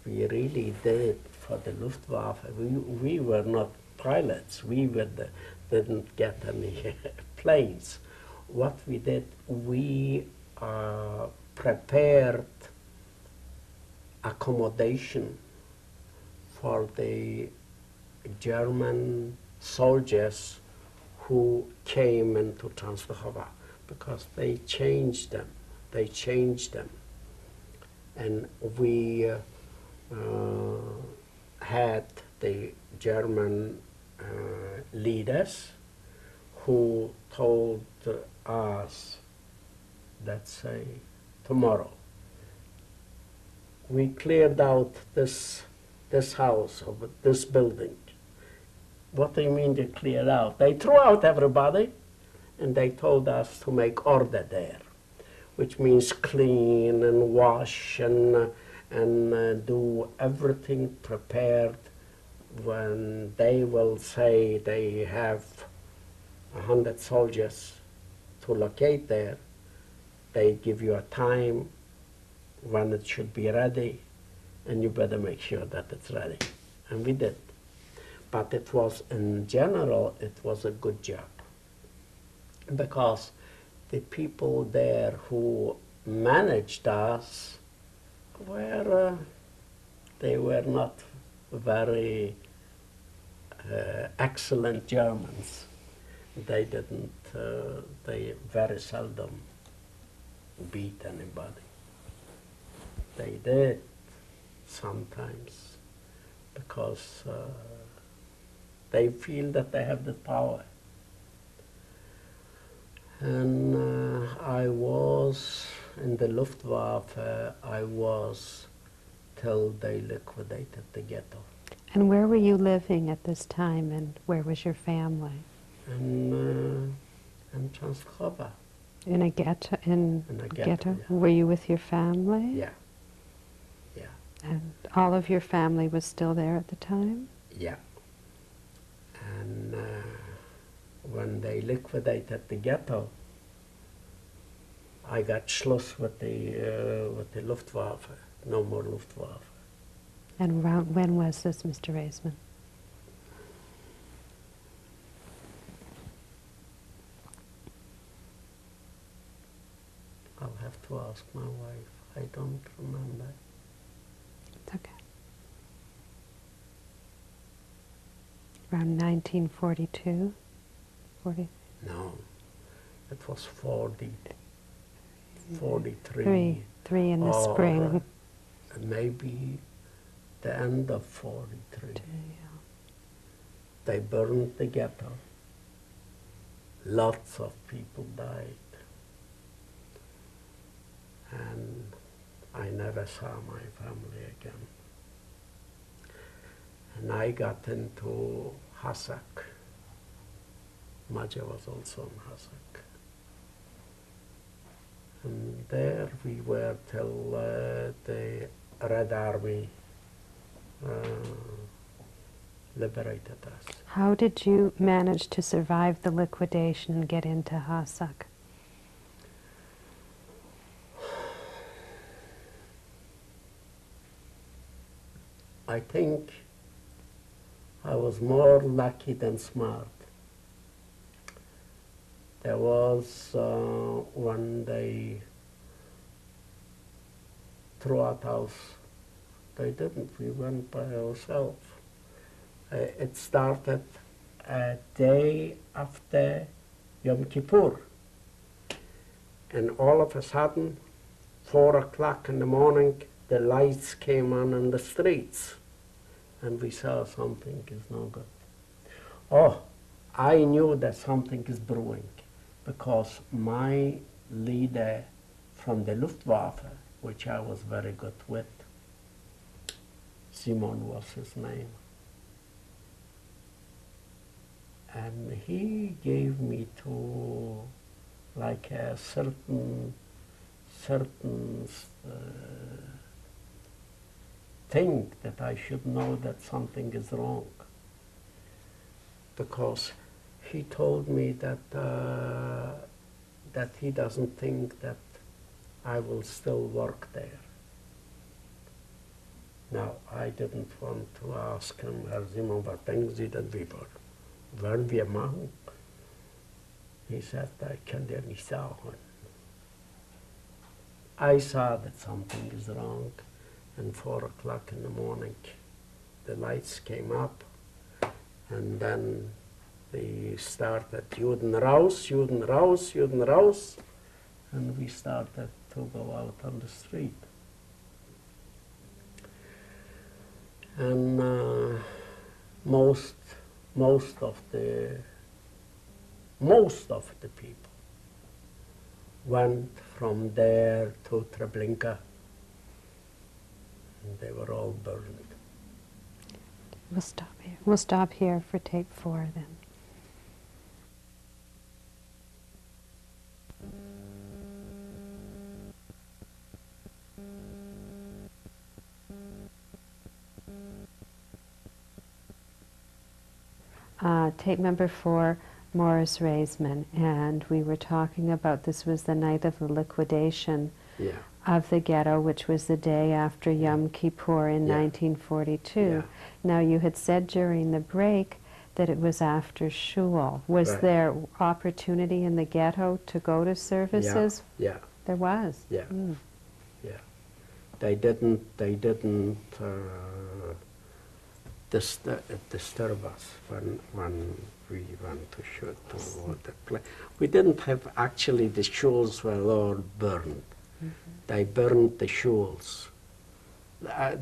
really did for the Luftwaffe, we were not pilots. We didn't get any planes. What we did, we prepared accommodation for the German soldiers who came into Częstochowa, because they changed them. And we had the German leaders who told us, let's say, tomorrow, we cleared out this house, or this building. What do you mean they cleared out? They threw out everybody, and they told us to make order there, which means clean and wash and do everything prepared. When they will say they have 100 soldiers to locate there, they give you a time when it should be ready, and you better make sure that it's ready. And we did. But it was, in general, it was a good job, because the people there who managed us they were not very excellent Germans. They didn't, they very seldom beat anybody. They did sometimes, because they feel that they have the power. And I was in the Luftwaffe, I was till they liquidated the ghetto. And where were you living at this time, and where was your family? In Transchowa. In a ghetto? In In a ghetto? ghetto, yeah. Were you with your family? Yeah, yeah, And all of your family was still there at the time? yeah. And when they liquidated the ghetto, I got Schluss with the Luftwaffe. No more Luftwaffe. And when was this, Mr. Raizman? I'll have to ask my wife. I don't remember. It's okay. Around 1942? 40? No, it was 43. Three in the or, spring. Maybe the end of 43. Yeah. They burned the ghetto. Lots of people died. And I never saw my family again. And I got into Hasek. Maja was also in Hasek. And there we were till the Red Army liberated us. How did you manage to survive the liquidation and get into Hasek? I think I was more lucky than smart. There was when they threw out house, they didn't. We went by ourselves. It started a day after Yom Kippur. And all of a sudden, 4 o'clock in the morning, the lights came on in the streets. And we saw something is no good. Oh, I knew that something is brewing because my leader from the Luftwaffe, which I was very good with, Simon was his name, and he gave me to like a certain thing that I should know that something is wrong, because he told me that that he doesn't think that I will still work there. Now, I didn't want to ask him, Herr Simon, was denken Sie denn, wie wollen wir machen? He said, I kann dir nicht sagen. I saw that something is wrong, and 4 o'clock in the morning, the lights came up, and then they started, Juden raus, Juden raus, Juden raus, and we started to go out on the street. And most of the people went from there to Treblinka, and they were all burned. We'll stop here. We'll stop here for tape 4 then. Tape number 4, Morris Raizman, and we were talking about this was the night of the liquidation of the ghetto, which was the day after Yom Kippur in 1942. Yeah. Now, you had said during the break that it was after shul. Was there opportunity in the ghetto to go to services? Yeah. There was? Yeah. Mm. Yeah. They didn't disturb us when we went to shoot the place. We didn't have, actually, the shuls were all burned. Mm-hmm. They burned the shuls.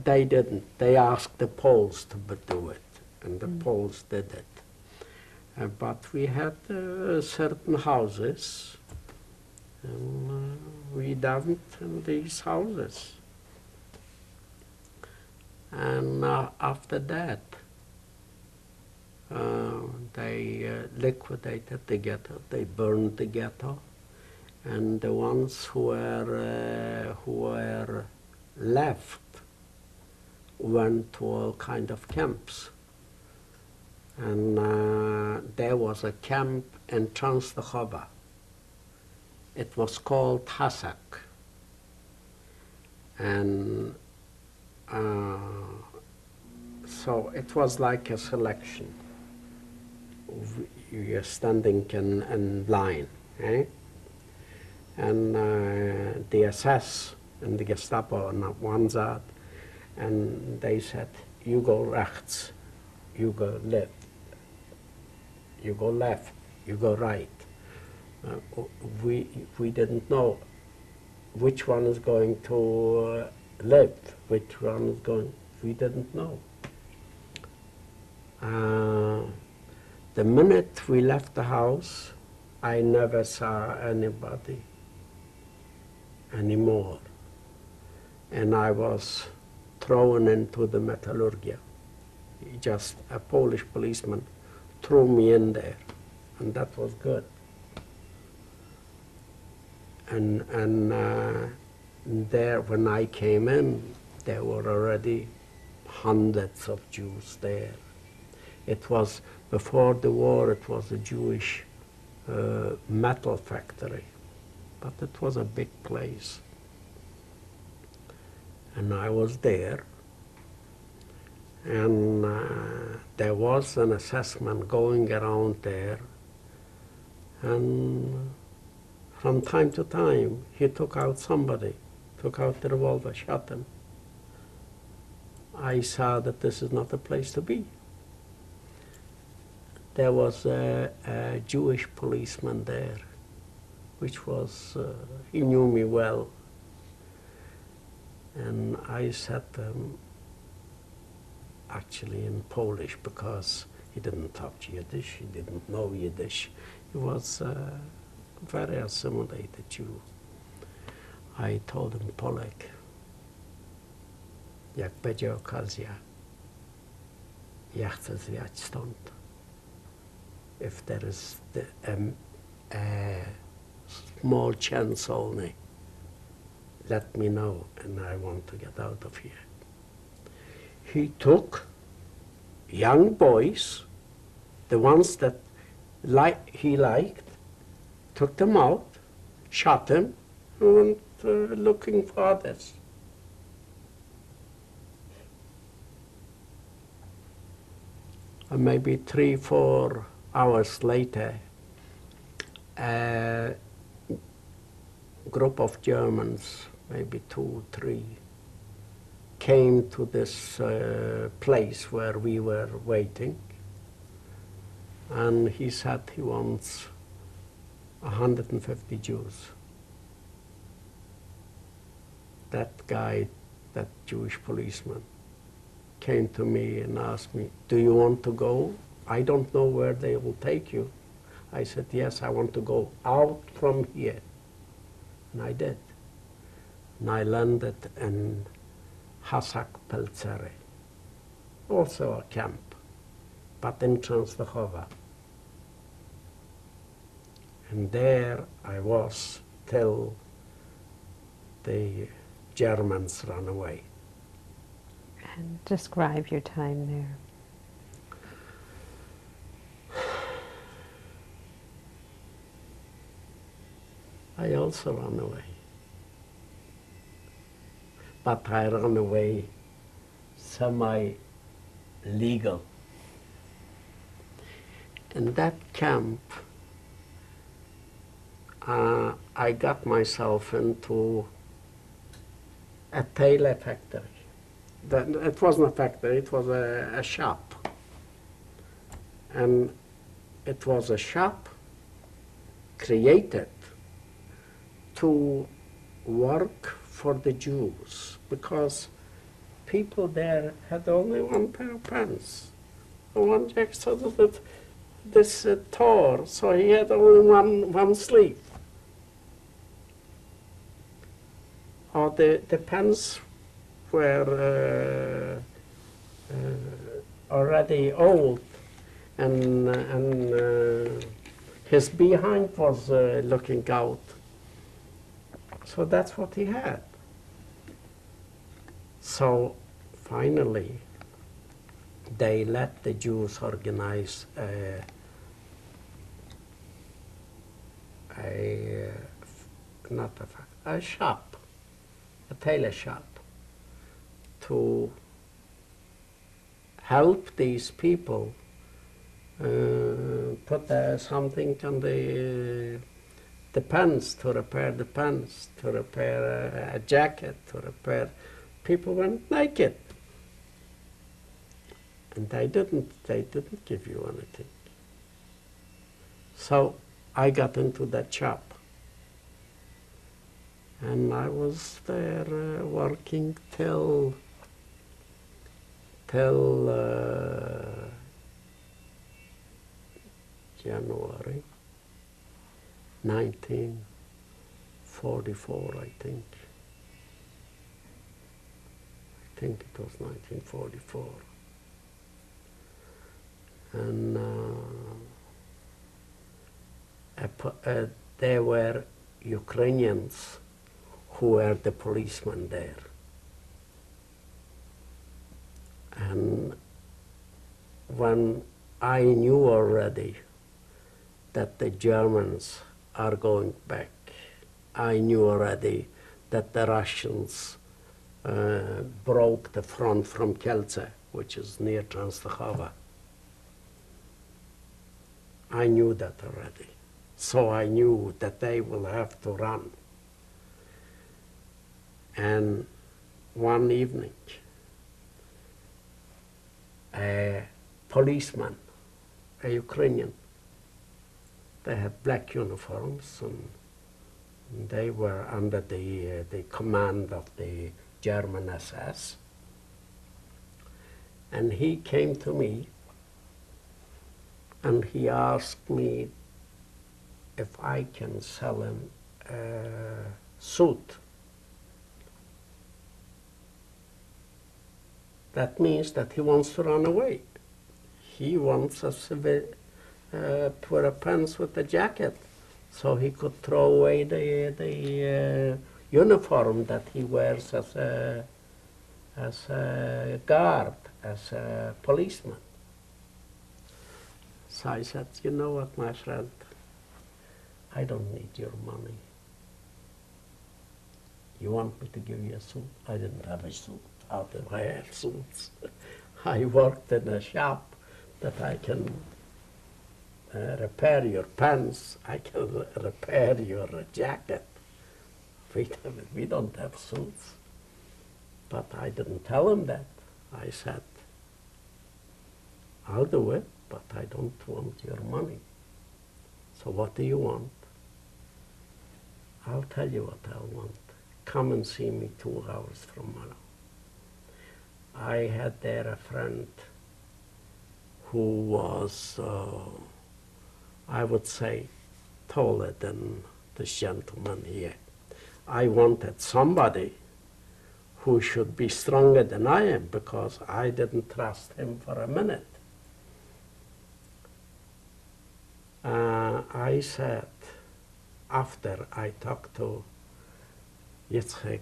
They didn't. They asked the Poles to do it, and the Poles did it. But we had certain houses, and we davened in these houses. And after that, they liquidated the ghetto. They burned the ghetto, and the ones who were left went to all kind of camps. And there was a camp in Transdachova. It was called Hasak. And so it was like a selection. You're standing in line, eh? And the SS and the Gestapo on one side, and they said, you go rechts, you go left, you go left, you go right. We didn't know which one is going to live, which one is going, we didn't know. The minute we left the house, I never saw anybody anymore. And I was thrown into the metallurgia. Just a Polish policeman threw me in there, and that was good. And there, when I came in, there were already hundreds of Jews there. It was, before the war, it was a Jewish metal factory, but it was a big place. And I was there, and there was an assessment going around there, and from time to time, he took out somebody, took out the revolver, shot him. I saw that this is not a place to be. There was a Jewish policeman there, which was, he knew me well. And I said to him, actually in Polish, because he didn't talk Yiddish, he didn't know Yiddish. He was a very assimilated Jew. I told him, Polek, jak będzie okazja, ja chcę zwiać stąd. If there is a small chance only, let me know, and I want to get out of here. He took young boys, the ones that he liked, took them out, shot them, and went looking for others. And maybe 3-4 hours later, a group of Germans, maybe 2-3, came to this place where we were waiting, and he said he wants 150 Jews. That guy, that Jewish policeman, came to me and asked me, do you want to go? I don't know where they will take you. I said, yes, I want to go out from here. And I did. And I landed in Hasak Pelzere, also a camp, but in Transdachova. And there I was till the Germans ran away. And describe your time there. I also ran away. But I ran away semi-legal. In that camp, I got myself into a tailor factory. It wasn't a factory, it was a shop. And it was a shop created to work for the Jews, because people there had only one pair of pants, one jacket, so that this tore, so he had only one sleeve. Or the pants were already old, and his behind was looking out. So that's what he had. So finally, they let the Jews organize a shop, a tailor shop, to help these people put something on the pants, to repair the pants, to repair a jacket, to repair. People went naked, and they didn't give you anything. So I got into that shop, and I was there working till January 1944, I think. I think it was 1944. And there were Ukrainians who were the policemen there. And when I knew already that the Germans are going back, I knew already that the Russians broke the front from Kielce, which is near Częstochowa. I knew that already. So I knew that they will have to run. And one evening, a policeman, a Ukrainian, they had black uniforms, and they were under the command of the German SS. And he came to me and he asked me if I can sell him a suit. That means that he wants to run away. He wants a pair of pants with a jacket, so he could throw away the uniform that he wears as a guard, as a policeman. So I said, you know what, my friend, I don't need your money. You want me to give you a suit? I didn't have a suit. How do I have suits? I worked in a shop that I can repair your pants, I can repair your jacket. We don't have suits. But I didn't tell him that. I said, I'll do it, but I don't want your money. So what do you want? I'll tell you what I want. Come and see me 2 hours from now. I had there a friend who was, I would say, taller than this gentleman here. I wanted somebody who should be stronger than I am, because I didn't trust him for a minute. I said, after I talked to Yitzhak,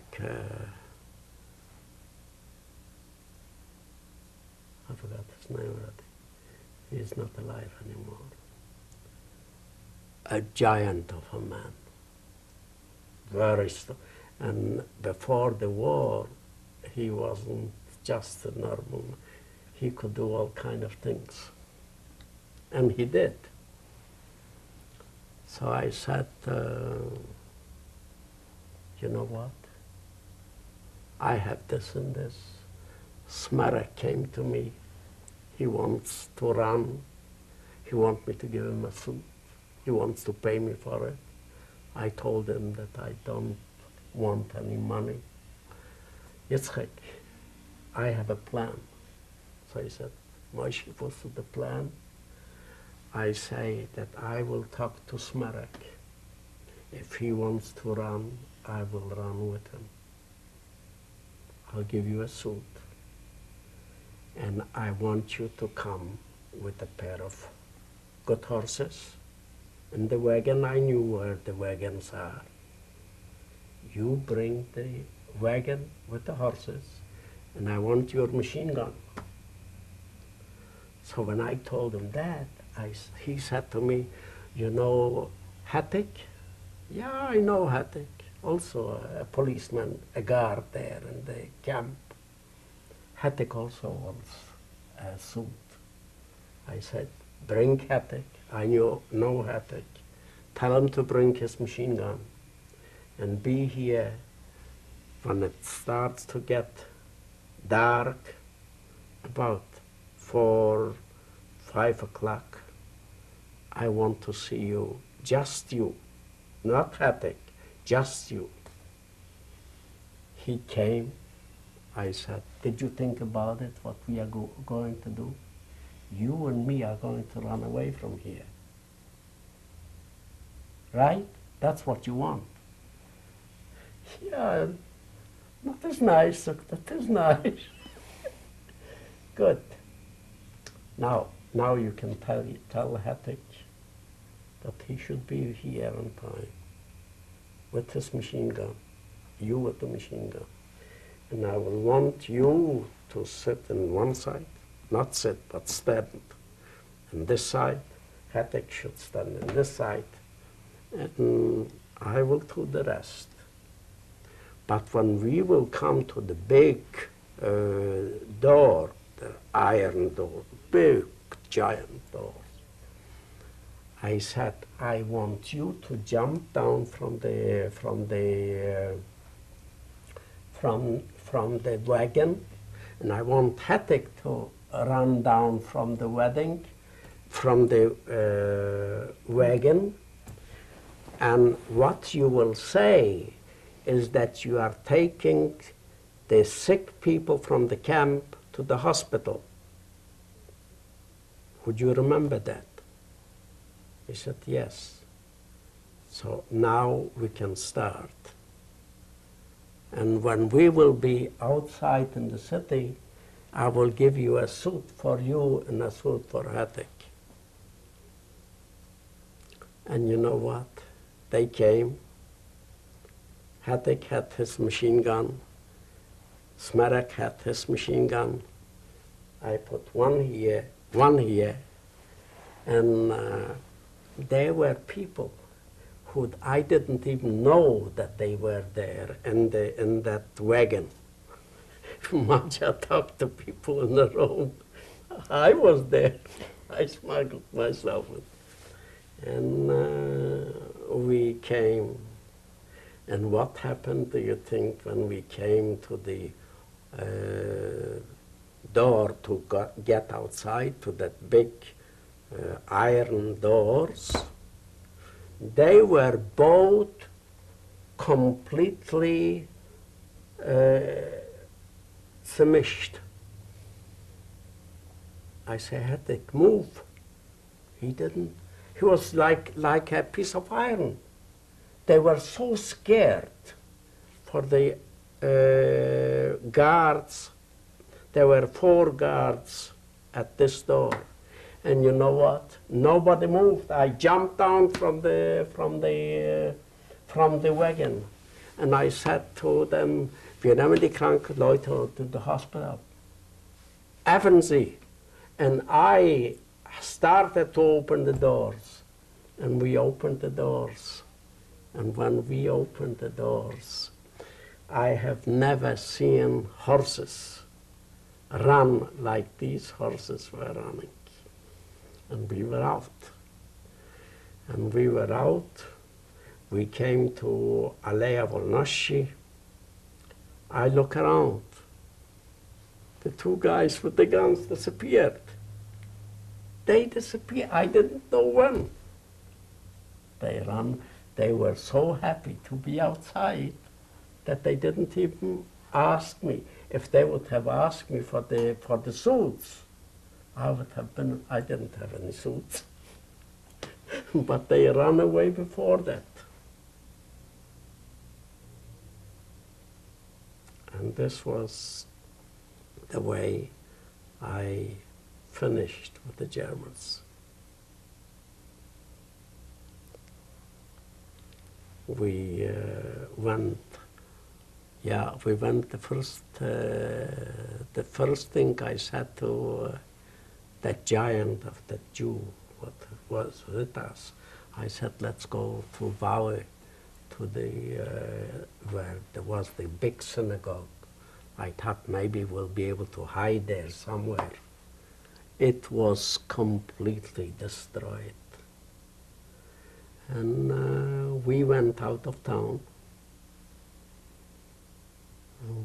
I forgot his name already. He's not alive anymore. A giant of a man. Very strong. And before the war, he wasn't just a normal man. He could do all kind of things. And he did. So I said, you know what? I have this and this. Smarek came to me. He wants to run. He wants me to give him a suit. He wants to pay me for it. I told him that I don't want any money. Yitzhak, I have a plan. So he said, Moshe, what's the plan? I say that I will talk to Smarek. If he wants to run, I will run with him. I'll give you a suit. and I want you to come with a pair of good horses. And the wagon, I knew where the wagons are. You bring the wagon with the horses, and I want your machine gun. So when I told him that, he said to me, you know Hattic? Yeah, I know Hattic. Also a policeman, a guard there in the camp. Hattic also wants a suit. I said, bring Hattic. I know Hattic. Tell him to bring his machine gun and be here when it starts to get dark, about 4, 5 o'clock. I want to see you, just you, not Hattic, just you. He came. I said, did you think about it, what we are going to do? You and me are going to run away from here. Right? That's what you want. Yeah, that is nice, that is nice. Good. Now you can tell Hattic that he should be here on time with his machine gun, you with the machine gun. And I will want you to sit on one side, not sit, but stand on this side. Hattic should stand on this side, and I will do the rest. But when we will come to the big door, the iron door, big giant doors, I said, I want you to jump down from the wagon, and I want Hattic to run down from the wagon, and what you will say is that you are taking the sick people from the camp to the hospital. Would you remember that? He said, yes. So now we can start. And when we will be outside in the city, I will give you a suit for you and a suit for Hattic. And you know what? They came. Hattic had his machine gun. Smerek had his machine gun. I put one here, and there were people who I didn't even know that they were there in that wagon. Maja talked to people in the room. I was there. I smuggled myself in. And we came. And what happened, do you think, when we came to the door to get outside, to that big iron doors? They were both completely smashed. I said, Hattic, move. He didn't. He was like a piece of iron. They were so scared for the guards. There were 4 guards at this door. And you know what? Nobody moved. I jumped down from the wagon. And I said to them, wir nehmen die kranken Leute to the hospital. Öffnen Sie. And I started to open the doors. And we opened the doors. And when we opened the doors, I have never seen horses run like these horses were running. And we were out. And we were out. We came to Aleja Volnossi. I look around. The 2 guys with the guns disappeared. They disappeared. I didn't know when. They ran. They were so happy to be outside that they didn't even ask me. If they would have asked me for the suits, I didn't have any suits. But they ran away before that. And this was the way I finished with the Germans. We went the first thing I said to that giant of that Jew, what was with us, I said, let's go to Vaue, to the, where there was the big synagogue. I thought maybe we'll be able to hide there somewhere. It was completely destroyed. And we went out of town.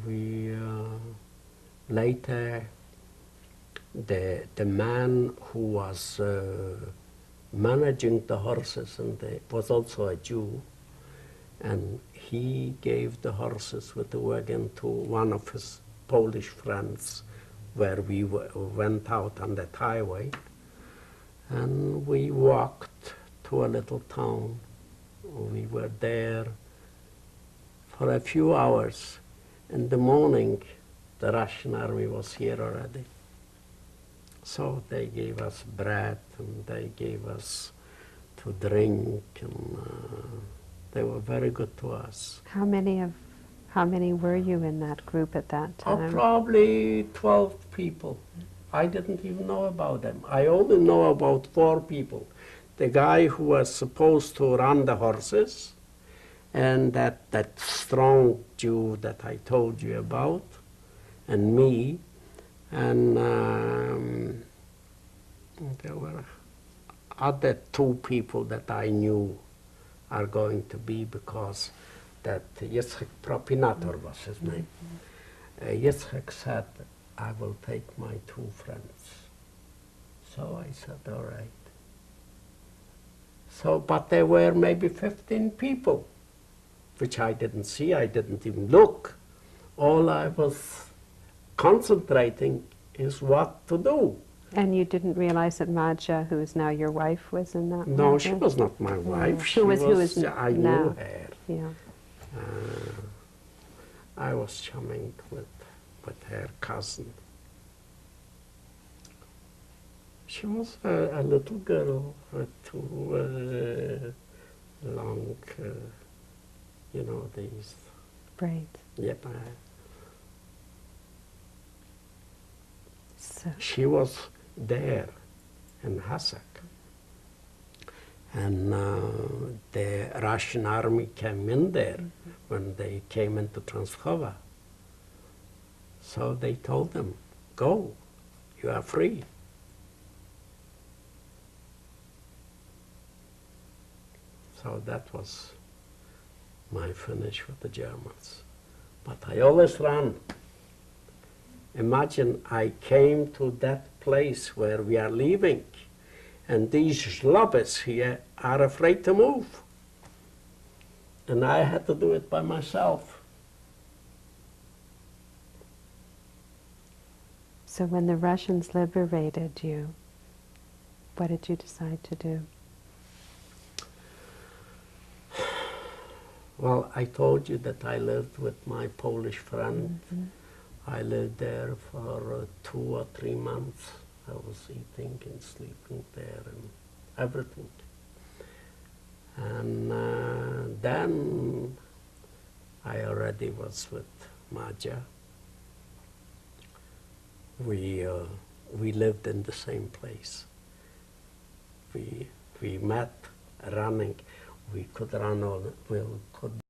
We later, the man who was managing the horses was also a Jew, and he gave the horses with the wagon to one of his Polish friends, where we went out on that highway, and we walked to a little town. We were there for a few hours. In the morning, the Russian army was here already. So they gave us bread, and they gave us to drink, and they were very good to us. How many were you in that group at that time? Oh, probably 12 people. I didn't even know about them. I only know about 4 people. The guy who was supposed to run the horses, and that strong Jew that I told you about, and me, and there were other 2 people that I knew are going to be, because that Yitzhak Propinator was his name. Yitzhak said, I will take my 2 friends. So I said, all right. So, but there were maybe 15 people, which I didn't see, I didn't even look. All I was concentrating is what to do. And you didn't realize that Maja, who is now your wife, was in that? No, one? she was not my wife. She who is I now? knew her. Yeah. I was chumming with her cousin. She was a little girl with 2 long, you know, these. Braids. Yep. So. She was there in Hasek. And the Russian army came in there when they came into Transkova. So they told them, go, you are free. So that was my finish with the Germans. But I always ran. Imagine I came to that place where we are leaving, and these schlubes here are afraid to move. And I had to do it by myself. So when the Russians liberated you, what did you decide to do? Well, I told you that I lived with my Polish friend. I lived there for 2 or 3 months. I was eating and sleeping there and everything. And then I already was with Maja. We lived in the same place. We met running. We could run on, we could